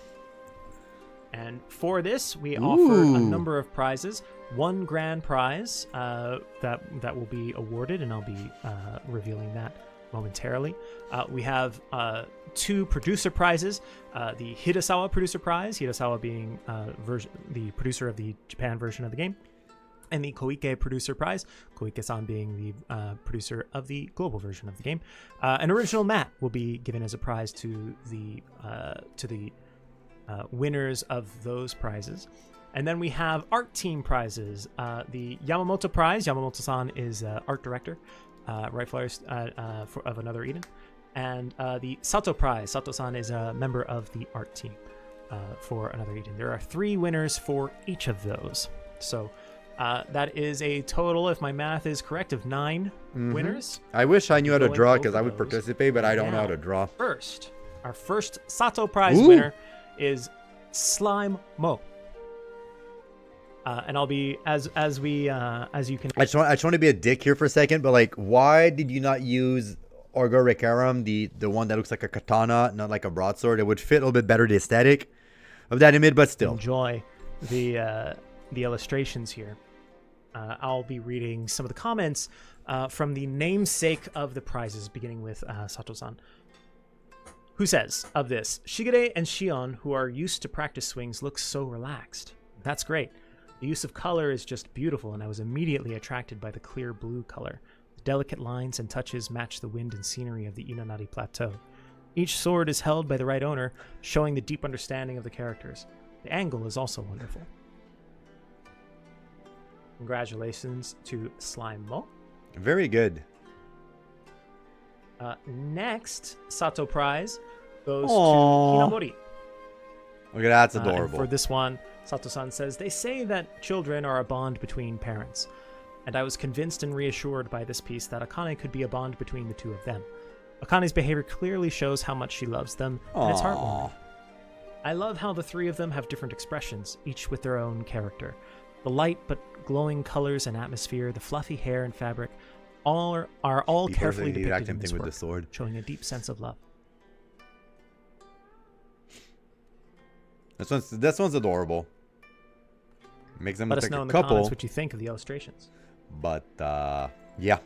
And for this, we offer a number of prizes. One grand prize that will be awarded, and I'll be revealing that momentarily. We have 2 producer prizes. The Hirasawa Producer Prize, Hirasawa being the producer of the Japan version of the game. And the Koike Producer Prize, Koike-san being the producer of the global version of the game. An original mat will be given as a prize to the winners of those prizes. And then we have art team prizes. The Yamamoto Prize. Yamamoto-san is art director, rightful artist of Another Eden. And the Sato Prize. Sato-san is a member of the art team for Another Eden. There are 3 winners for each of those. So that is a total, if my math is correct, of 9 winners. I wish I knew how to draw because I would participate, but I don't know how to draw. Our first Sato Prize winner is Slime Mo. And I'll be as you can. I just want to be a dick here for a second, but like, why did you not use Orgo Recarum, the one that looks like a katana, not like a broadsword? It would fit a little bit better the aesthetic of that image, but still. Enjoy the illustrations here. I'll be reading some of the comments from the namesake of the prizes, beginning with Sato-san, who says of this, Shigure and Shion, who are used to practice swings, look so relaxed. That's great. The use of color is just beautiful, and I was immediately attracted by the clear blue color. The delicate lines and touches match the wind and scenery of the Inonari Plateau. Each sword is held by the right owner, showing the deep understanding of the characters. The angle is also wonderful. Congratulations to Slime Mo. Very good. Next, Sato Prize goes to Hinamori. Look at that, that's adorable. For this one, Sato-san says, they say that children are a bond between parents, and I was convinced and reassured by this piece that Akane could be a bond between the two of them. Akane's behavior clearly shows how much she loves them, and it's heartwarming. I love how the 3 of them have different expressions, each with their own character. The light but glowing colors and atmosphere, the fluffy hair and fabric, are all carefully depicted in this work, showing a deep sense of love. This one's adorable. Makes them Let look us know like in a the couple. comments what you think of the illustrations. But yeah.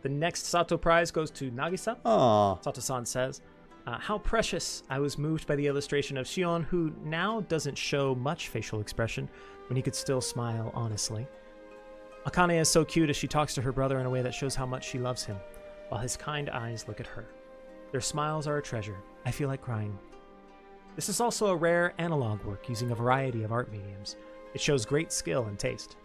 The next Sato Prize goes to Nagisa. Aww. Sato-san says, how precious. I was moved by the illustration of Shion, who now doesn't show much facial expression when he could still smile honestly. Akane is so cute as she talks to her brother in a way that shows how much she loves him, while his kind eyes look at her. Their smiles are a treasure. I feel like crying. This is also a rare analog work using a variety of art mediums. It shows great skill and taste.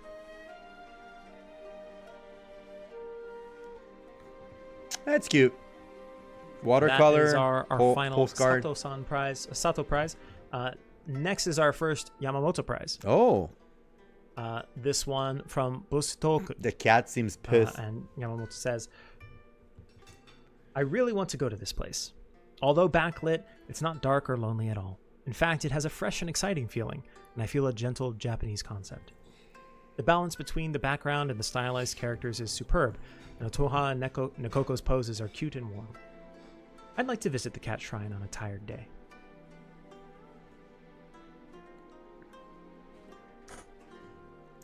That's cute. Watercolor. That is our final postcard. Sato Prize. Next is our first Yamamoto Prize. Oh. This one from Busitoku. The cat seems pissed. And Yamamoto says, I really want to go to this place. Although backlit, it's not dark or lonely at all. In fact, it has a fresh and exciting feeling, and I feel a gentle Japanese concept. The balance between the background and the stylized characters is superb, and Otoha and Nekoko's poses are cute and warm. I'd like to visit the cat shrine on a tired day.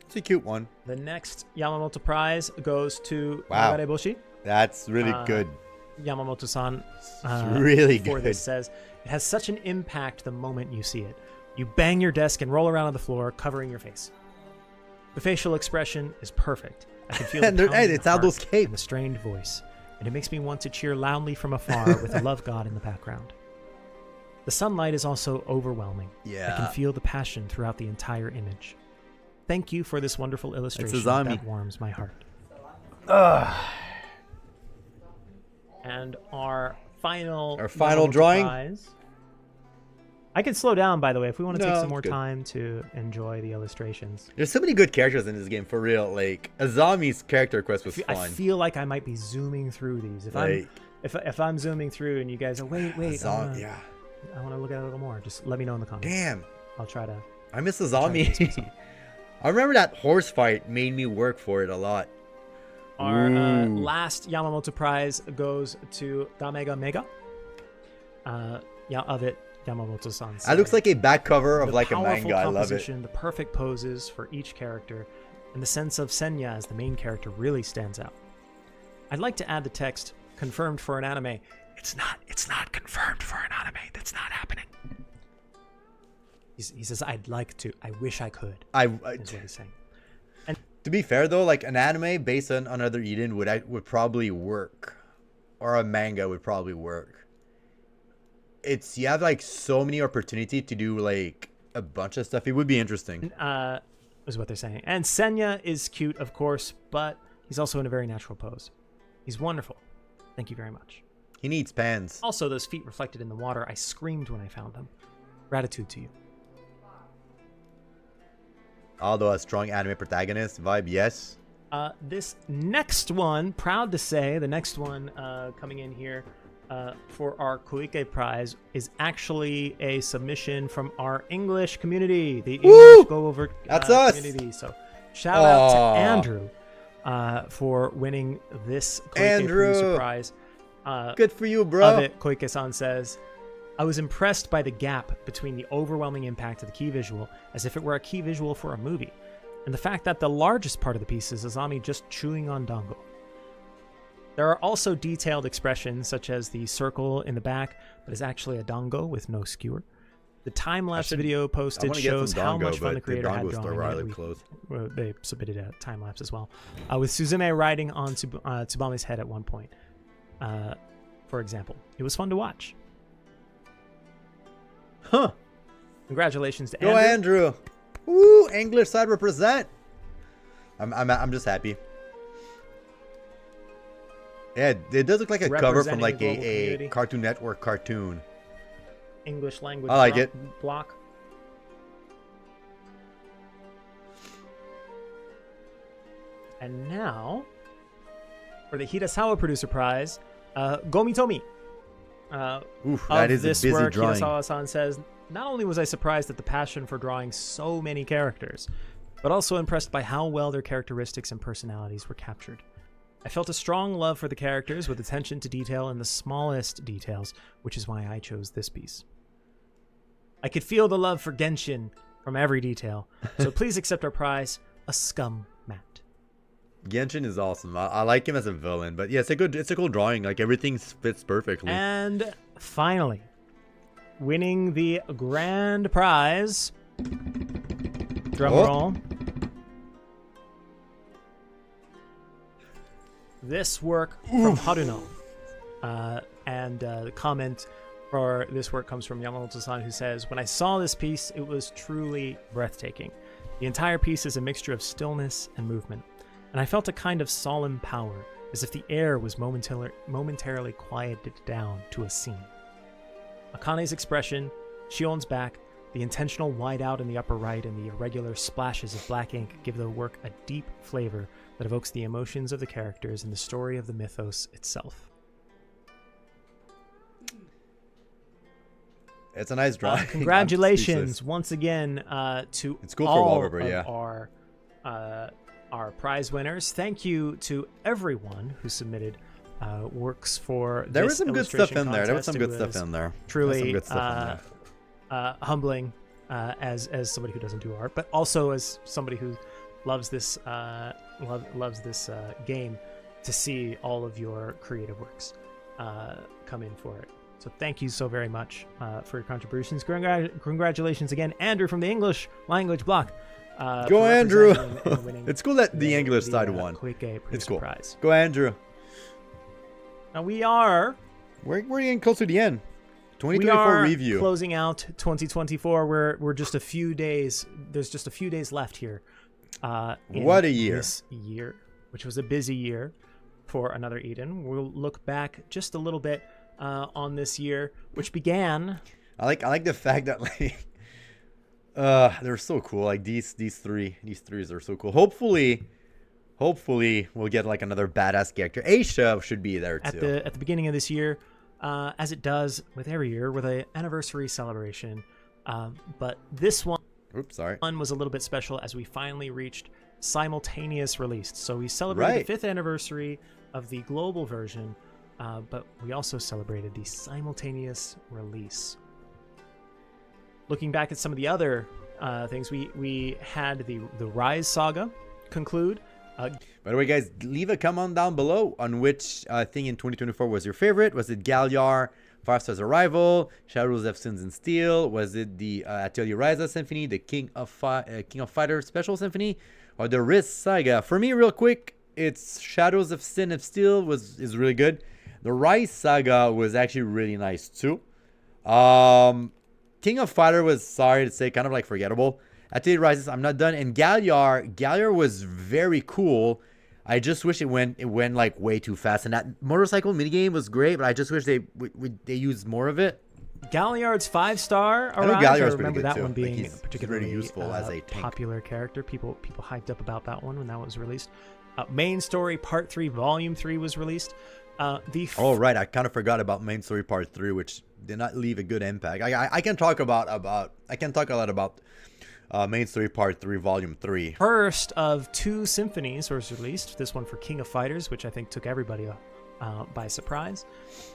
It's a cute one. The next Yamamoto Prize goes to Wow. Nagareboshi. That's really good. Yamamoto-san really for good. this says, it has such an impact the moment you see it. You bang your desk and roll around on the floor, covering your face. The facial expression is perfect. I can feel the pounding it's Aldo's heart cape. and the strained voice, and it makes me want to cheer loudly from afar with a love god in the background. The sunlight is also overwhelming. Yeah. I can feel the passion throughout the entire image. Thank you for this wonderful illustration that warms my heart. And our final drawing. Prize. I can slow down, by the way, if we want to take some more good. time to enjoy the illustrations. There's so many good characters in this game, for real. Like, Azami's character quest was fun. I feel like I might be zooming through these. If I'm zooming through and you guys are wait, yeah. I want to look at it a little more. Just let me know in the comments. Damn. I'll try to. I miss Azami. I remember that horse fight made me work for it a lot. Our last Yamamoto Prize goes to Damega Mega. Of it, Yamamoto-san. That looks like a back cover of like a manga. I love it. The perfect poses for each character, and the sense of Senya as the main character really stands out. I'd like to add the text, confirmed for an anime. It's not confirmed for an anime. That's not happening. He says, I'd like to. I wish I could. Is what he's saying. And to be fair though, like an anime based on Another Eden would probably work, or a manga would probably work. it's you have like so many opportunity to do like a bunch of stuff. It would be interesting. Is what they're saying. And Senya is cute, of course, but he's also in a very natural pose. He's wonderful. Thank you very much. He needs pants. Also, those feet reflected in the water. I screamed when I found them. Gratitude to you. Although a strong anime protagonist vibe, yes. This next one, proud to say, the next one coming in here for our Koike Prize is actually a submission from our English community, the English Go Over That's us. community. So shout out to Andrew for winning this Koike Producer Prize. Good for you, bro. Koike-san says, I was impressed by the gap between the overwhelming impact of the key visual, as if it were a key visual for a movie, and the fact that the largest part of the piece is Azami just chewing on dango. There are also detailed expressions, such as the circle in the back that is actually a dango with no skewer. The time-lapse video posted shows how much fun the creator had drawing it. They submitted a time-lapse as well, with Suzume riding on Tsubame's head at one point. For example, it was fun to watch. Huh. Congratulations to Andrew. Go Andrew. Woo, English side represent. I'm just happy. Yeah, it does look like a cover from like a Cartoon Network cartoon. English language I like it. Block. And now, for the Hirasawa Producer Prize, Gomitomi. Oof, that is this a busy work, drawing. Hirasawa-san says, not only was I surprised at the passion for drawing so many characters, but also impressed by how well their characteristics and personalities were captured. I felt a strong love for the characters with attention to detail in the smallest details, which is why I chose this piece. I could feel the love for Genshin from every detail, so please accept our prize, a scum mat. Genshin is awesome. I like him as a villain, but yeah, it's a cool drawing. Like everything fits perfectly. And finally, winning the grand prize. Drum roll. This work from Haruno. And the comment for this work comes from Yamamoto-san, who says, when I saw this piece, it was truly breathtaking. The entire piece is a mixture of stillness and movement, and I felt a kind of solemn power, as if the air was momentarily quieted down to a scene. Akane's expression, Shion's back, the intentional whiteout in the upper right, and the irregular splashes of black ink give the work a deep flavor that evokes the emotions of the characters and the story of the mythos itself. It's a nice drawing. Congratulations once again to all of our prize winners. Thank you to everyone who submitted works for this. There was some good stuff in there. There was some good stuff in there. Truly humbling as somebody who doesn't do art, but also as somebody who loves this game, to see all of your creative works come in for it. So thank you so very much for your contributions. Congratulations again, Andrew from the English language block. Go Andrew! It's cool that the English side won. It's cool. Prize. Go Andrew. Now we're getting close to the end. 2024 we are review. Closing out 2024. We're just a few days. There's just a few days left here. What a year! This year, which was a busy year for Another Eden. We'll look back just a little bit on this year, which began. I like the fact that like they're so cool. Like these threes are so cool. Hopefully we'll get like another badass character. Aisha should be there too. At the beginning of this year, as it does with every year with an anniversary celebration. But this one. Oops, sorry. One was a little bit special as we finally reached simultaneous release. So we celebrated the 5th anniversary of the global version, but we also celebrated the simultaneous release. Looking back at some of the other things, we had the Rise saga conclude. By the way, guys, leave a comment down below on which thing in 2024 was your favorite. Was it Galyar, Farstar's Arrival, Shadows of Sins and Steel? Was it the Atelier Ryza Symphony, the King of Fighters Special Symphony, or the Risk Saga? For me, real quick, it's Shadows of Sin and Steel is really good. The Rise Saga was actually really nice too. King of Fighter was, sorry to say, kind of like forgettable. Atelier Rises, I'm not done. And Galliard was very cool. I just wish it went like way too fast. And that motorcycle minigame was great, but I just wish they used more of it. Galliard's 5-star. I know Galliard's I remember that too. one being like particularly really useful as a tank. Popular character. People hyped up about that one when that was released. Main Story Part 3 Volume 3 was released. Oh right, I kind of forgot about Main Story Part 3, which did not leave a good impact. I can talk a lot about Main Story Part 3 Volume 3. First of 2 symphonies was released. This one for King of Fighters, which I think took everybody by surprise.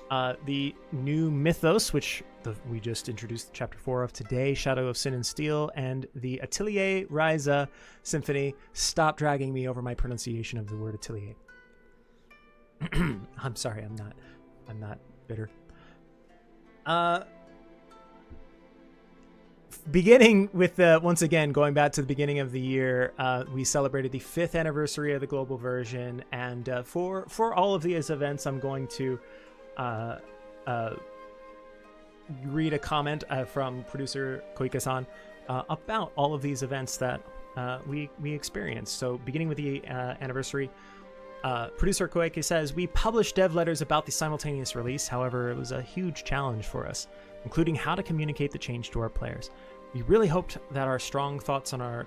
The new Mythos, which we just introduced Chapter 4 of today, Shadow of Sin and Steel, and the Atelier Ryza Symphony. Stop dragging me over my pronunciation of the word Atelier. I'm sorry, I'm not bitter. Beginning with once again going back to the beginning of the year, we celebrated the 5th anniversary of the global version, and for all of these events, I'm going to read a comment from producer Koike-san about all of these events that we experienced. So beginning with the anniversary, producer Koike says, "We published dev letters about the simultaneous release. However, it was a huge challenge for us, including how to communicate the change to our players. We really hoped that our strong thoughts on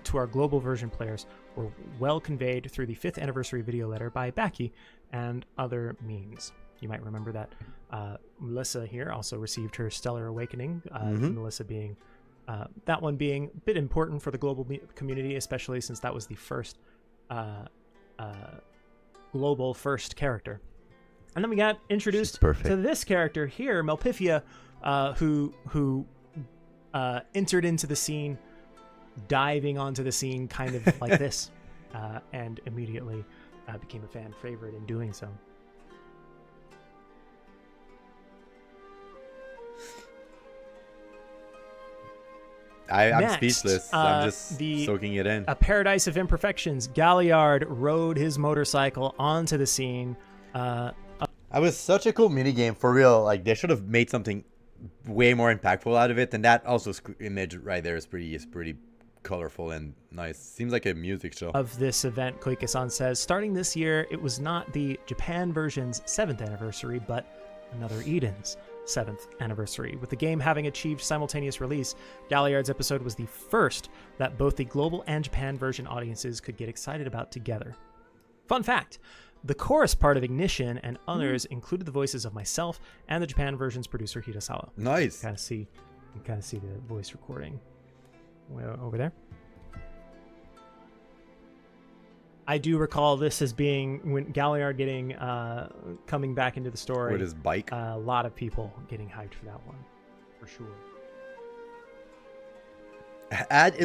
to our global version players were well conveyed through the 5th anniversary video letter by Baki and other means." You might remember that Melissa here also received her Stellar Awakening. Melissa being that one being a bit important for the global community, especially since that was the first global first character. And then we got introduced to this character here, Melpifia, who entered into the scene, diving onto the scene kind of like this, and immediately became a fan favorite in doing so. I'm speechless. I'm just soaking it in. A Paradise of Imperfections. Galliard rode his motorcycle onto the scene. That was such a cool minigame, for real. Like, they should have made something way more impactful out of it. And that also image right there is pretty colorful and nice. Seems like a music show. Of this event, Koike-san says, starting this year, it was not the Japan version's 7th anniversary, but Another Eden's 7th anniversary. With the game having achieved simultaneous release, Galliard's episode was the first that both the global and Japan version audiences could get excited about together. Fun fact, the chorus part of Ignition and others included the voices of myself and the Japan version's producer Hirasawa. Nice. You kind of see the voice recording over there. I do recall this as being when Galliard coming back into the story with his bike. A lot of people getting hyped for that one, for sure. Add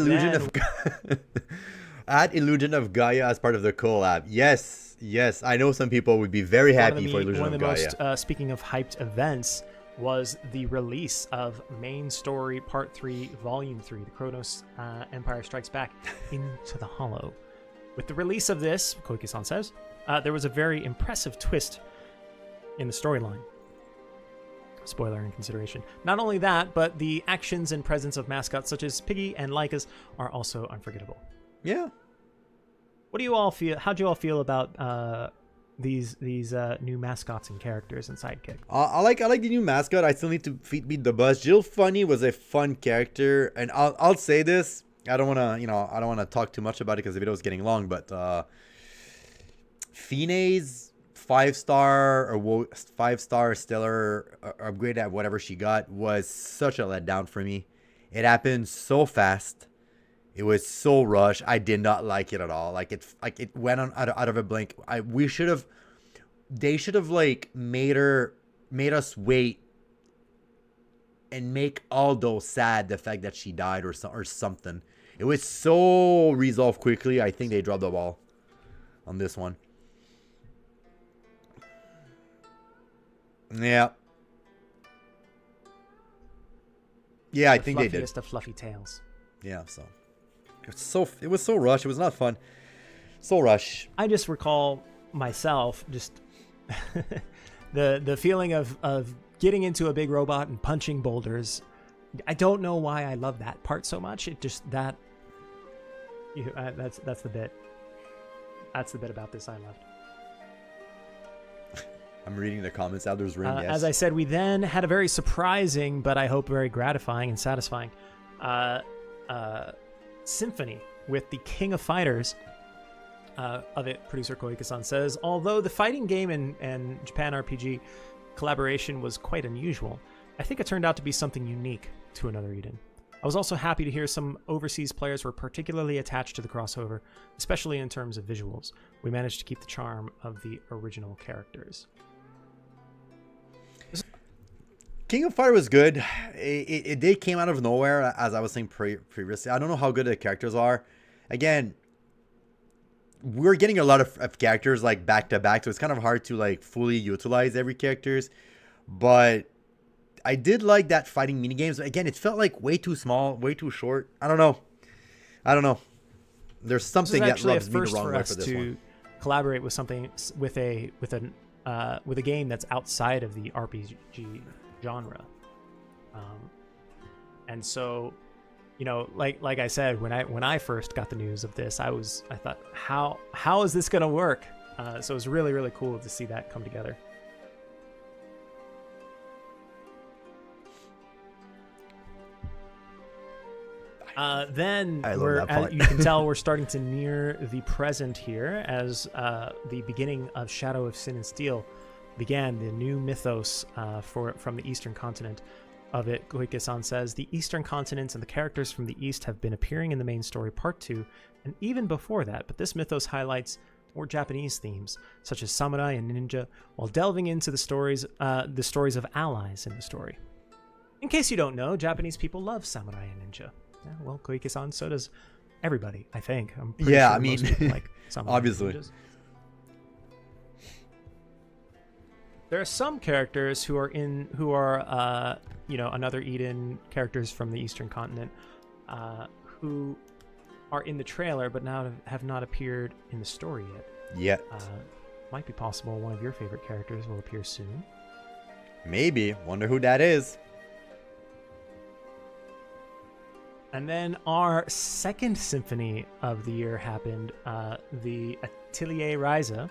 Illusion of Gaia as part of the collab. Yes. I know some people would be very happy for Illusion of Gaia. One of the most, speaking of hyped events, was the release of Main Story Part 3 Volume 3, The Kronos Empire Strikes Back Into the Hollow. With the release of this, Koike-san says, there was a very impressive twist in the storyline. Spoiler in consideration. Not only that, but the actions and presence of mascots such as Piggy and Lycas are also unforgettable. Yeah. What do you all feel? How'd you all feel about these new mascots and characters and sidekick? I like the new mascot. I still need to beat the buzz. Jill Funny was a fun character, and I'll say this. I don't want to talk too much about it because the video is getting long, but Fine's 5-star stellar upgrade at whatever she got was such a letdown for me. It happened so fast. It was so rushed. I did not like it at all. It went on out of a blink. They should have like made us wait and make Aldo sad the fact that she died or something. It was so resolved quickly. I think they dropped the ball on this one. Yeah. Yeah, I think they did. Fluffiest of fluffy tails. Yeah, so it was so rushed. It was not fun. So rush. I just recall myself just The feeling of getting into a big robot and punching boulders. I don't know why I love that part so much. It just that's the bit. That's the bit about this I loved. I'm reading the comments. Elder's Ring. Yes. As I said, we then had a very surprising, but I hope very gratifying and satisfying symphony with the King of Fighters of it. Producer Koike-san says, although the fighting game and Japan RPG collaboration was quite unusual, I think it turned out to be something unique to Another Eden. I was also happy to hear some overseas players were particularly attached to the crossover, especially in terms of visuals. We managed to keep the charm of the original characters. King of Fire was good. They came out of nowhere, as I was saying previously. I don't know how good the characters are. Again, we're getting a lot of characters like back to back, so it's kind of hard to like fully utilize every characters. But I did like that fighting minigames. Again, it felt like way too small, way too short. I don't know. There's something that rubs me the wrong way for this one. Collaborate with something with a game that's outside of the RPG genre, and so, you know, like I said, when I first got the news of this, I thought, how is this gonna work? So it was really, really cool to see that come together. Then you can tell we're starting to near the present here, as the beginning of Shadow of Sin and Steel began, the new mythos from the Eastern continent of it. Koike-san says, the Eastern continents and the characters from the East have been appearing in the main story part 2, and even before that, but this mythos highlights more Japanese themes, such as samurai and ninja, while delving into the stories of allies in the story. In case you don't know, Japanese people love samurai and ninja. Yeah, well, Koike-san, so does everybody, I think. I'm pretty sure most people like samurai obviously. And ninjas. There are some characters who are Another Eden characters from the Eastern continent who are in the trailer but now have not appeared in the story yet. Might be possible one of your favorite characters will appear soon. Maybe. Wonder who that is. And then our second symphony of the year happened, the Atelier Ryza.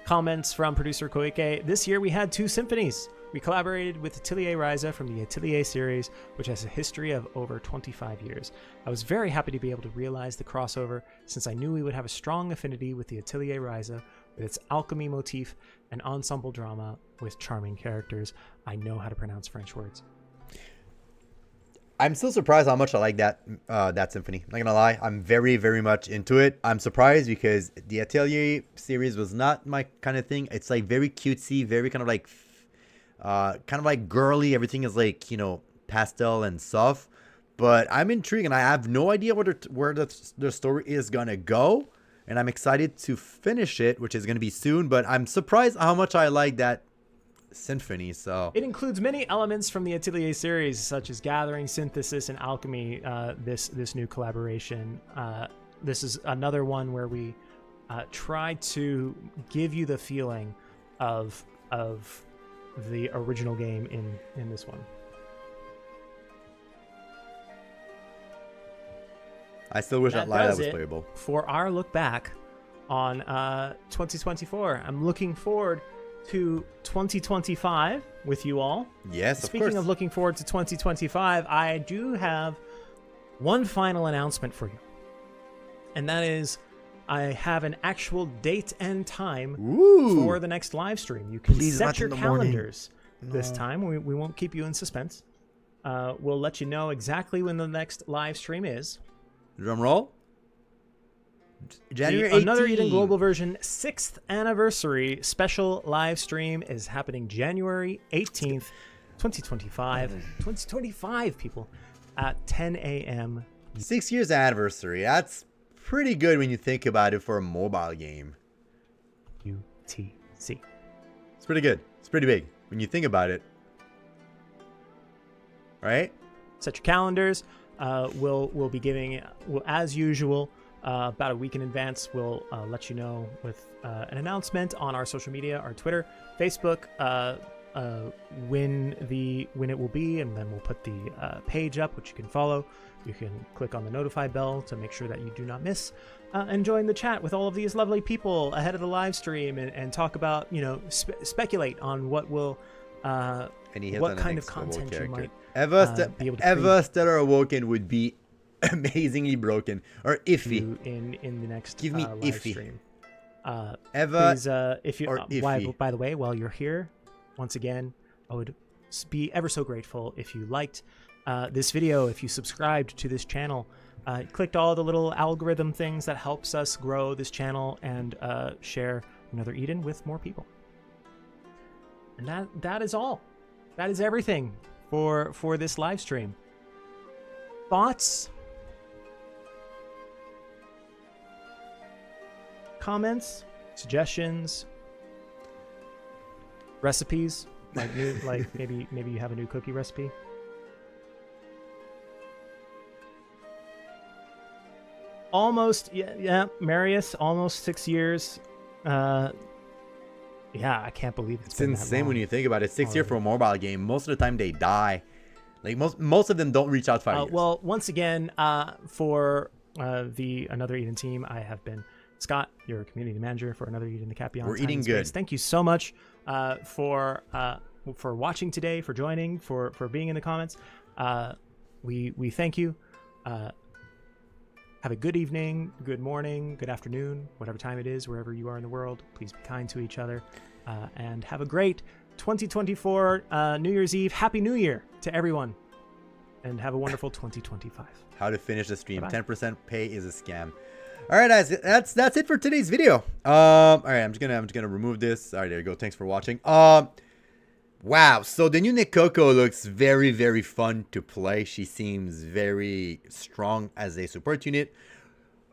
Comments from producer Koike. This year we had 2 symphonies. We collaborated with Atelier Ryza from the Atelier series, which has a history of over 25 years. I was very happy to be able to realize the crossover, since I knew we would have a strong affinity with the Atelier Ryza, with its alchemy motif and ensemble drama with charming characters. I know how to pronounce French words. I'm still surprised how much I like that symphony. Not gonna lie, I'm very, very much into it. I'm surprised because the Atelier series was not my kind of thing. It's like very cutesy, very kind of like girly. Everything is like, you know, pastel and soft. But I'm intrigued, and I have no idea where the story is gonna go. And I'm excited to finish it, which is gonna be soon. But I'm surprised how much I like that symphony. So it includes many elements from the Atelier series, such as gathering, synthesis, and alchemy. This new collaboration, this is another one where we try to give you the feeling of the original game in this one. I still wish that live was playable. For our look back on 2024, I'm looking forward to 2025 with you all. Yes, of course. Speaking of looking forward to 2025, I do have one final announcement for you. And that is, I have an actual date and time for the next live stream. You can set your calendars this time. We won't keep you in suspense. We'll let you know exactly when the next live stream is. Drum roll. January 18th. Another Eden Global Version 6th anniversary special live stream is happening January 18th, 2025. 2025, people, at 10 a.m. 6 years anniversary. That's pretty good when you think about it for a mobile game. UTC. It's pretty good. It's pretty big when you think about it. Right? Set your calendars. We'll be giving, as usual, about a week in advance, we'll let you know with an announcement on our social media, our Twitter, Facebook, when it will be, and then we'll put the page up, which you can follow. You can click on the notify bell to make sure that you do not miss, and join the chat with all of these lovely people ahead of the live stream, and talk about, speculate on what will what kind of content you might be able to Eva Stellar Awoken would be amazingly broken or iffy in the next give me live iffy stream. Eva, please, if you by the way, while you're here, once again, I would be ever so grateful if you liked this video, if you subscribed to this channel, clicked all the little algorithm things that helps us grow this channel, and share Another Eden with more people. And that is all. That is everything for this live stream. Thoughts? Comments? Suggestions? Recipes? Like maybe you have a new cookie recipe? Almost, yeah, Marius, almost 6 years. Yeah, I can't believe it's been insane that long. when you think about it. 6 years for a mobile game. Most of the time they die. Like most of them don't reach out 5 years. Well, once again, for the Another Eden team, I have been Scott, your community manager for Another Eden, the Cat Beyond We're Time eating and Space. good. Thank you so much for watching today, for joining, for being in the comments. We thank you. Have a good evening, good morning, good afternoon, whatever time it is, wherever you are in the world. Please be kind to each other, and have a great 2024 New Year's Eve. Happy New Year to everyone, and have a wonderful 2025. How to finish the stream. Bye-bye. 10% pay is a scam. All right, guys, that's it for today's video. All right, I'm just gonna remove this. All right, there you go. Thanks for watching. Wow, so the new Nekoko looks very, very fun to play. She seems very strong as a support unit.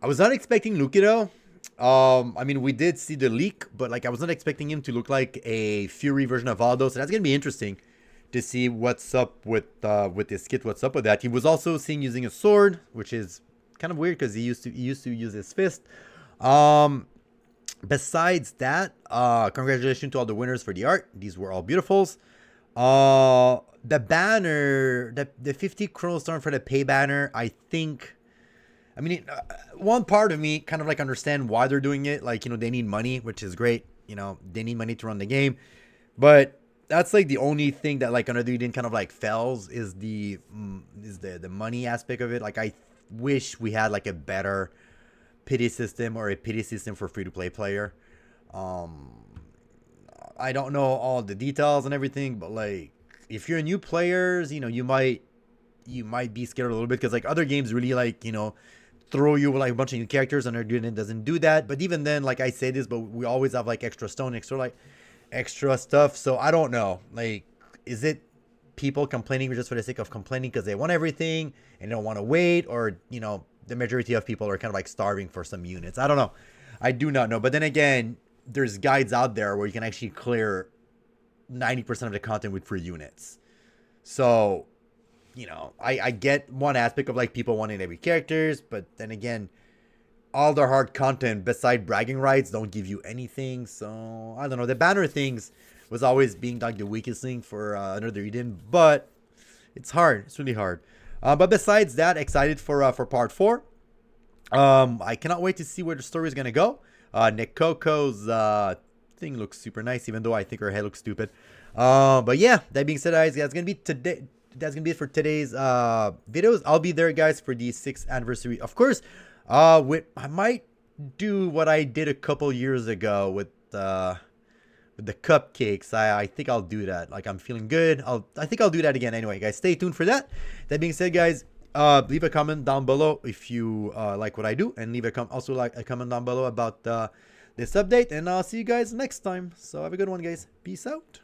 I was not expecting Lukido. I mean, we did see the leak, but like I was not expecting him to look like a Fury version of Aldo. So that's gonna be interesting to see what's up with this kit. What's up with that? He was also seen using a sword, which is kind of weird because he used to use his fist. Besides that, congratulations to all the winners for the art. These were all beautifuls. The banner, the 50 Chrono Storm for the pay banner, I think, I mean, one part of me kind of like understand why they're doing it. Like, they need money, which is great. They need money to run the game. But that's like the only thing that like Another Eden kind of like fails is the money aspect of it. Like, I wish we had like a better pity system or a pity system for free-to-play player. I don't know all the details and everything, but like if you're new players, you might be scared a little bit because like other games really like throw you with like a bunch of new characters, and Another Eden doesn't do that. But even then, like I say this, but we always have like extra stone, extra stuff. So I don't know, like, is it people complaining just for the sake of complaining because they want everything and they don't want to wait, or the majority of people are kind of like starving for some units? I don't know. I do not know. But then again, there's guides out there where you can actually clear 90% of the content with free units. So, I get one aspect of like people wanting every characters, but then again, all the hard content beside bragging rights don't give you anything. So I don't know. The banner things was always being like the weakest thing for Another Eden, but it's hard. It's really hard. But besides that, excited for part 4. I cannot wait to see where the story is gonna go. Nekoko's thing looks super nice, even though I think her head looks stupid. But yeah, that being said, guys, that's gonna be today. That's gonna be it for today's videos. I'll be there, guys, for the 6th anniversary, of course. I might do what I did a couple years ago with the cupcakes. I think I'll do that. Like, I'm feeling good. I think I'll do that again anyway, guys. Stay tuned for that. That being said, guys, leave a comment down below if you like what I do, and leave a comment down below about this update, and I'll see you guys next time. So have a good one, guys. Peace out.